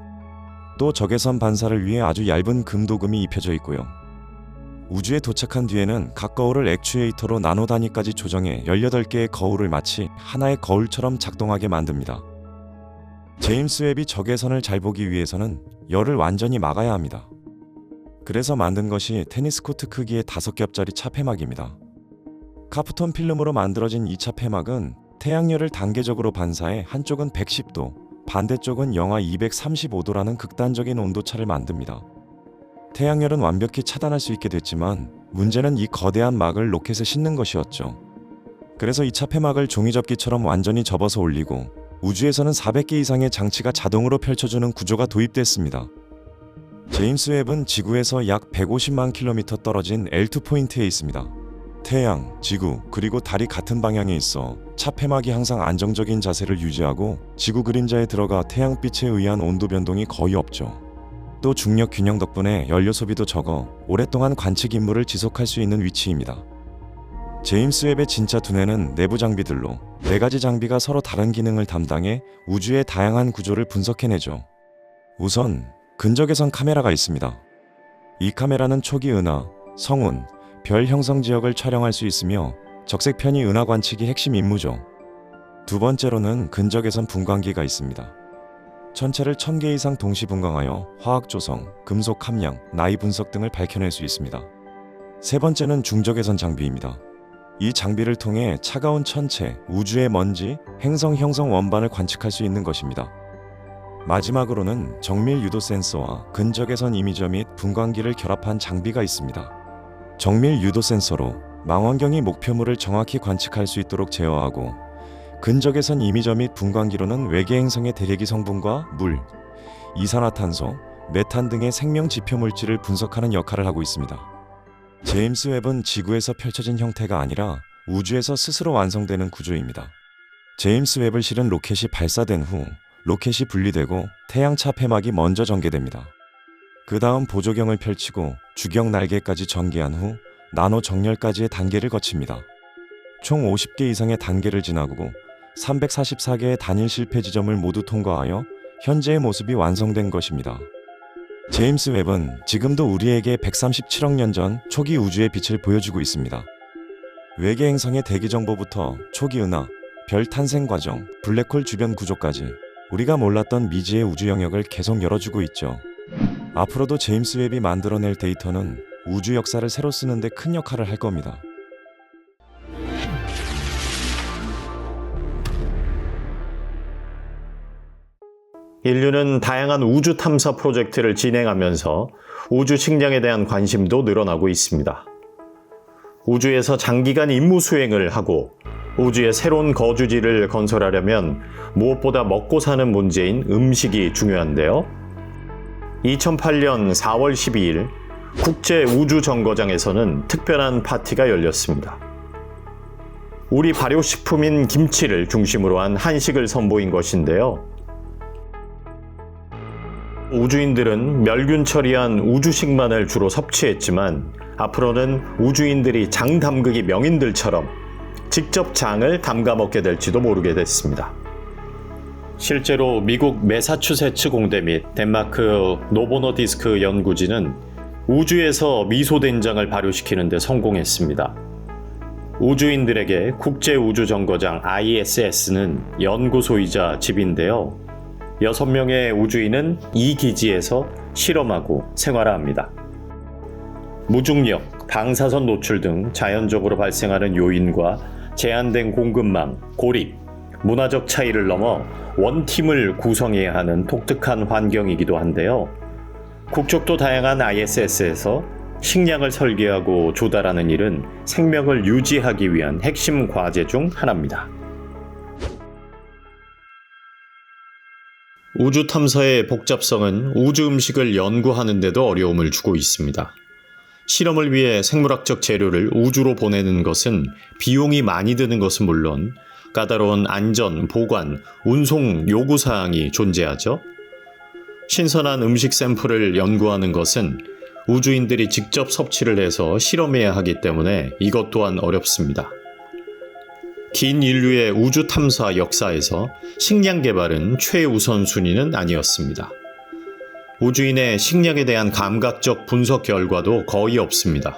또 적외선 반사를 위해 아주 얇은 금도금이 입혀져 있고요. 우주에 도착한 뒤에는 각 거울을 액추에이터로 나노 단위까지 조정해 18개의 거울을 마치 하나의 거울처럼 작동하게 만듭니다. 제임스 웹이 적외선을 잘 보기 위해서는 열을 완전히 막아야 합니다. 그래서 만든 것이 테니스 코트 크기의 5겹짜리 차폐막입니다. 카프톤 필름으로 만들어진 이 차폐막은 태양열을 단계적으로 반사해 한쪽은 110도, 반대쪽은 영하 235도라는 극단적인 온도차를 만듭니다. 태양열은 완벽히 차단할 수 있게 됐지만 문제는 이 거대한 막을 로켓에 싣는 것이었죠. 그래서 이 차폐막을 종이접기처럼 완전히 접어서 올리고 우주에서는 400개 이상의 장치가 자동으로 펼쳐주는 구조가 도입됐습니다. 제임스 웹은 지구에서 약 150만 킬로미터 떨어진 L2 포인트에 있습니다. 태양, 지구, 그리고 달이 같은 방향에 있어 차폐막이 항상 안정적인 자세를 유지하고 지구 그림자에 들어가 태양빛에 의한 온도 변동이 거의 없죠. 또 중력 균형 덕분에 연료 소비도 적어 오랫동안 관측 임무를 지속할 수 있는 위치입니다. 제임스 웹의 진짜 두뇌는 내부 장비들로 4가지 장비가 서로 다른 기능을 담당해 우주의 다양한 구조를 분석해내죠. 우선 근적외선 카메라가 있습니다. 이 카메라는 초기 은하, 성운, 별 형성 지역을 촬영할 수 있으며 적색 편이 은하 관측이 핵심 임무죠. 두 번째로는 근적외선 분광기가 있습니다. 천체를 1000개 이상 동시 분광하여 화학 조성, 금속 함량, 나이 분석 등을 밝혀낼 수 있습니다. 세 번째는 중적외선 장비입니다. 이 장비를 통해 차가운 천체, 우주의 먼지, 행성 형성 원반을 관측할 수 있는 것입니다. 마지막으로는 정밀 유도 센서와 근적외선 이미저 및 분광기를 결합한 장비가 있습니다. 정밀 유도 센서로 망원경이 목표물을 정확히 관측할 수 있도록 제어하고 근적외선 이미저 및 분광기로는 외계 행성의 대기기 성분과 물, 이산화탄소, 메탄 등의 생명 지표 물질을 분석하는 역할을 하고 있습니다. 제임스 웹은 지구에서 펼쳐진 형태가 아니라 우주에서 스스로 완성되는 구조입니다. 제임스 웹을 실은 로켓이 발사된 후 로켓이 분리되고 태양 차폐막이 먼저 전개됩니다. 그 다음 보조경을 펼치고 주경 날개까지 전개한 후 나노 정렬까지의 단계를 거칩니다. 총 50개 이상의 단계를 지나고 344개의 단일 실패 지점을 모두 통과하여 현재의 모습이 완성된 것입니다. 제임스 웹은 지금도 우리에게 137억 년 전 초기 우주의 빛을 보여주고 있습니다. 외계 행성의 대기 정보부터 초기 은하, 별 탄생 과정, 블랙홀 주변 구조까지 우리가 몰랐던 미지의 우주 영역을 계속 열어주고 있죠. 앞으로도 제임스 웹이 만들어낼 데이터는 우주 역사를 새로 쓰는데 큰 역할을 할 겁니다. 인류는 다양한 우주 탐사 프로젝트를 진행하면서 우주 식량에 대한 관심도 늘어나고 있습니다. 우주에서 장기간 임무 수행을 하고 우주의 새로운 거주지를 건설하려면 무엇보다 먹고 사는 문제인 음식이 중요한데요. 2008년 4월 12일 국제우주정거장에서는 특별한 파티가 열렸습니다. 우리 발효식품인 김치를 중심으로 한 한식을 선보인 것인데요. 우주인들은 멸균 처리한 우주식만을 주로 섭취했지만 앞으로는 우주인들이 장 담그기 명인들처럼 직접 장을 담가 먹게 될지도 모르게 됐습니다. 실제로 미국 매사추세츠 공대 및 덴마크 노보노디스크 연구진은 우주에서 미소된장을 발효시키는 데 성공했습니다. 우주인들에게 국제우주정거장 ISS는 연구소이자 집인데요. 6명의 우주인은 이 기지에서 실험하고 생활합니다. 무중력, 방사선 노출 등 자연적으로 발생하는 요인과 제한된 공급망, 고립, 문화적 차이를 넘어 원팀을 구성해야 하는 독특한 환경이기도 한데요. 국적도 다양한 ISS에서 식량을 설계하고 조달하는 일은 생명을 유지하기 위한 핵심 과제 중 하나입니다. 우주 탐사의 복잡성은 우주 음식을 연구하는 데도 어려움을 주고 있습니다. 실험을 위해 생물학적 재료를 우주로 보내는 것은 비용이 많이 드는 것은 물론 까다로운 안전, 보관, 운송 요구사항이 존재하죠. 신선한 음식 샘플을 연구하는 것은 우주인들이 직접 섭취를 해서 실험해야 하기 때문에 이것 또한 어렵습니다. 긴 인류의 우주 탐사 역사에서 식량 개발은 최우선 순위는 아니었습니다. 우주인의 식량에 대한 감각적 분석 결과도 거의 없습니다.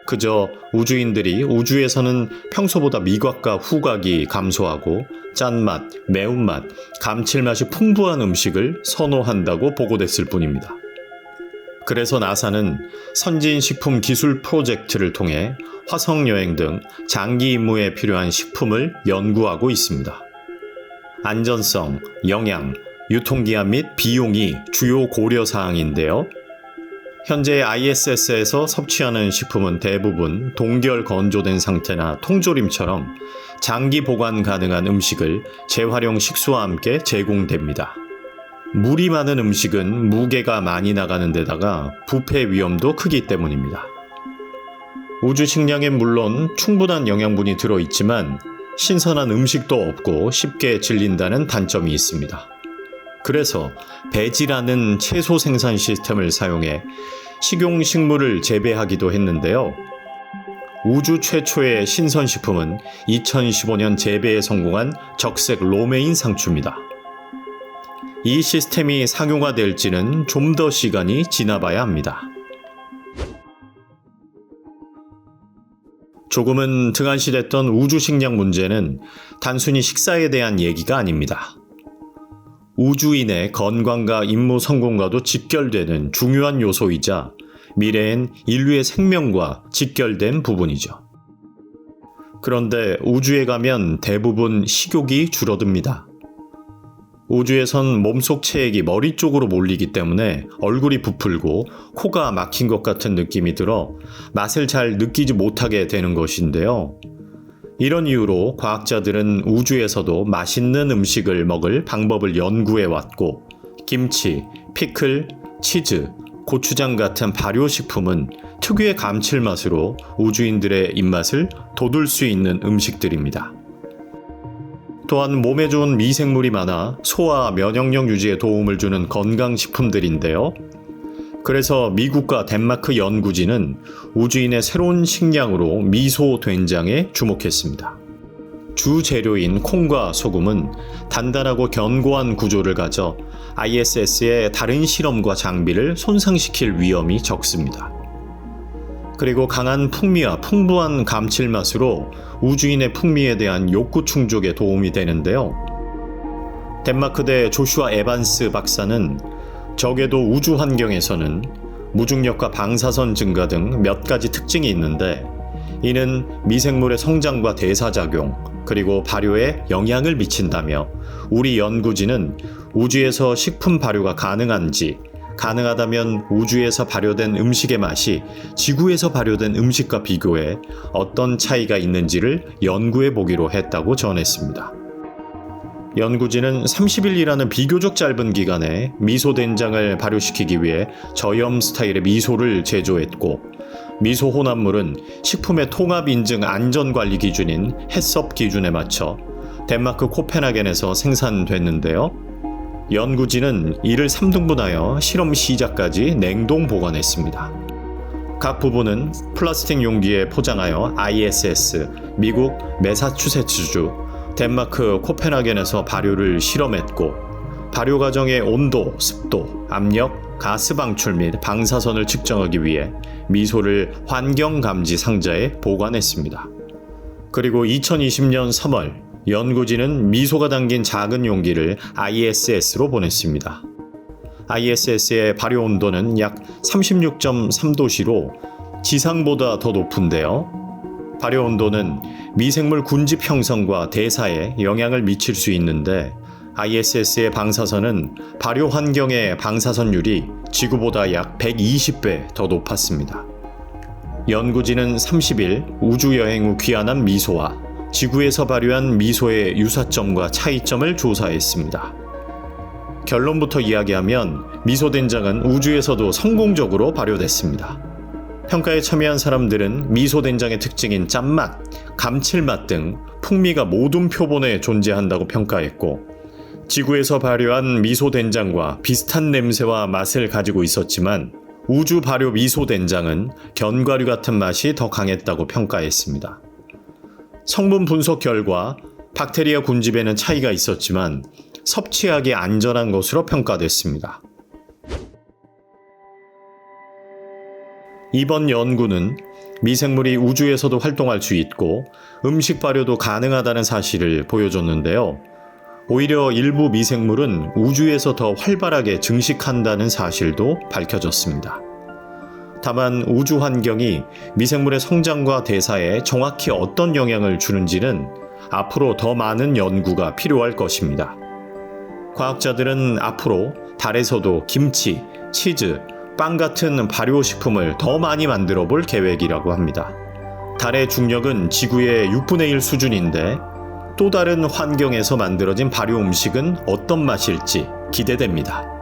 그저 우주인들이 우주에서는 평소보다 미각과 후각이 감소하고 짠맛, 매운맛, 감칠맛이 풍부한 음식을 선호한다고 보고됐을 뿐입니다. 그래서 나사는 선진식품 기술 프로젝트를 통해 화성여행 등 장기 임무에 필요한 식품을 연구하고 있습니다. 안전성, 영양, 유통기한 및 비용이 주요 고려사항인데요. 현재 ISS에서 섭취하는 식품은 대부분 동결 건조된 상태나 통조림처럼 장기 보관 가능한 음식을 재활용 식수와 함께 제공됩니다. 물이 많은 음식은 무게가 많이 나가는 데다가 부패 위험도 크기 때문입니다. 우주 식량엔 물론 충분한 영양분이 들어있지만 신선한 음식도 없고 쉽게 질린다는 단점이 있습니다. 그래서 배지라는 채소 생산 시스템을 사용해 식용식물을 재배하기도 했는데요. 우주 최초의 신선식품은 2015년 재배에 성공한 적색 로메인 상추입니다. 이 시스템이 상용화될지는 좀 더 시간이 지나봐야 합니다. 조금은 등한시됐던 우주 식량 문제는 단순히 식사에 대한 얘기가 아닙니다. 우주인의 건강과 임무 성공과도 직결되는 중요한 요소이자 미래엔 인류의 생명과 직결된 부분이죠. 그런데 우주에 가면 대부분 식욕이 줄어듭니다. 우주에선 몸속 체액이 머리 쪽으로 몰리기 때문에 얼굴이 부풀고 코가 막힌 것 같은 느낌이 들어 맛을 잘 느끼지 못하게 되는 것인데요. 이런 이유로 과학자들은 우주에서도 맛있는 음식을 먹을 방법을 연구해 왔고 김치, 피클, 치즈, 고추장 같은 발효식품은 특유의 감칠맛으로 우주인들의 입맛을 돋울 수 있는 음식들입니다. 또한 몸에 좋은 미생물이 많아 소화 면역력 유지에 도움을 주는 건강식품들인데요. 그래서 미국과 덴마크 연구진은 우주인의 새로운 식량으로 미소 된장에 주목했습니다. 주 재료인 콩과 소금은 단단하고 견고한 구조를 가져 ISS의 다른 실험과 장비를 손상시킬 위험이 적습니다. 그리고 강한 풍미와 풍부한 감칠맛으로 우주인의 풍미에 대한 욕구 충족에 도움이 되는데요. 덴마크대 조슈아 에반스 박사는 적에도 우주 환경에서는 무중력과 방사선 증가 등 몇 가지 특징이 있는데 이는 미생물의 성장과 대사작용 그리고 발효에 영향을 미친다며 우리 연구진은 우주에서 식품 발효가 가능한지 가능하다면 우주에서 발효된 음식의 맛이 지구에서 발효된 음식과 비교해 어떤 차이가 있는지를 연구해 보기로 했다고 전했습니다. 연구진은 30일이라는 비교적 짧은 기간에 미소된장을 발효시키기 위해 저염 스타일의 미소를 제조했고 미소 혼합물은 식품의 통합 인증 안전관리 기준인 햇섭 기준에 맞춰 덴마크 코펜하겐에서 생산됐는데요. 연구진은 이를 3등분하여 실험 시작까지 냉동 보관했습니다. 각 부분은 플라스틱 용기에 포장하여 ISS, 미국 매사추세츠주, 덴마크 코펜하겐에서 발효를 실험했고 발효 과정의 온도, 습도, 압력, 가스 방출 및 방사선을 측정하기 위해 미소를 환경 감지 상자에 보관했습니다. 그리고 2020년 3월 연구진은 미소가 담긴 작은 용기를 ISS로 보냈습니다. ISS의 발효 온도는 약 36.3도씨로 지상보다 더 높은데요. 발효 온도는 미생물 군집 형성과 대사에 영향을 미칠 수 있는데 ISS의 방사선은 발효 환경의 방사선율이 지구보다 약 120배 더 높았습니다. 연구진은 30일 우주여행 후 귀환한 미소와 지구에서 발효한 미소의 유사점과 차이점을 조사했습니다. 결론부터 이야기하면 미소된장은 우주에서도 성공적으로 발효됐습니다. 평가에 참여한 사람들은 미소된장의 특징인 짠맛, 감칠맛 등 풍미가 모든 표본에 존재한다고 평가했고 지구에서 발효한 미소된장과 비슷한 냄새와 맛을 가지고 있었지만 우주 발효 미소된장은 견과류 같은 맛이 더 강했다고 평가했습니다. 성분 분석 결과 박테리아 군집에는 차이가 있었지만 섭취하기 안전한 것으로 평가됐습니다. 이번 연구는 미생물이 우주에서도 활동할 수 있고 음식 발효도 가능하다는 사실을 보여줬는데요. 오히려 일부 미생물은 우주에서 더 활발하게 증식한다는 사실도 밝혀졌습니다. 다만 우주 환경이 미생물의 성장과 대사에 정확히 어떤 영향을 주는지는 앞으로 더 많은 연구가 필요할 것입니다. 과학자들은 앞으로 달에서도 김치, 치즈, 빵 같은 발효식품을 더 많이 만들어 볼 계획이라고 합니다. 달의 중력은 지구의 6분의 1 수준인데 또 다른 환경에서 만들어진 발효 음식은 어떤 맛일지 기대됩니다.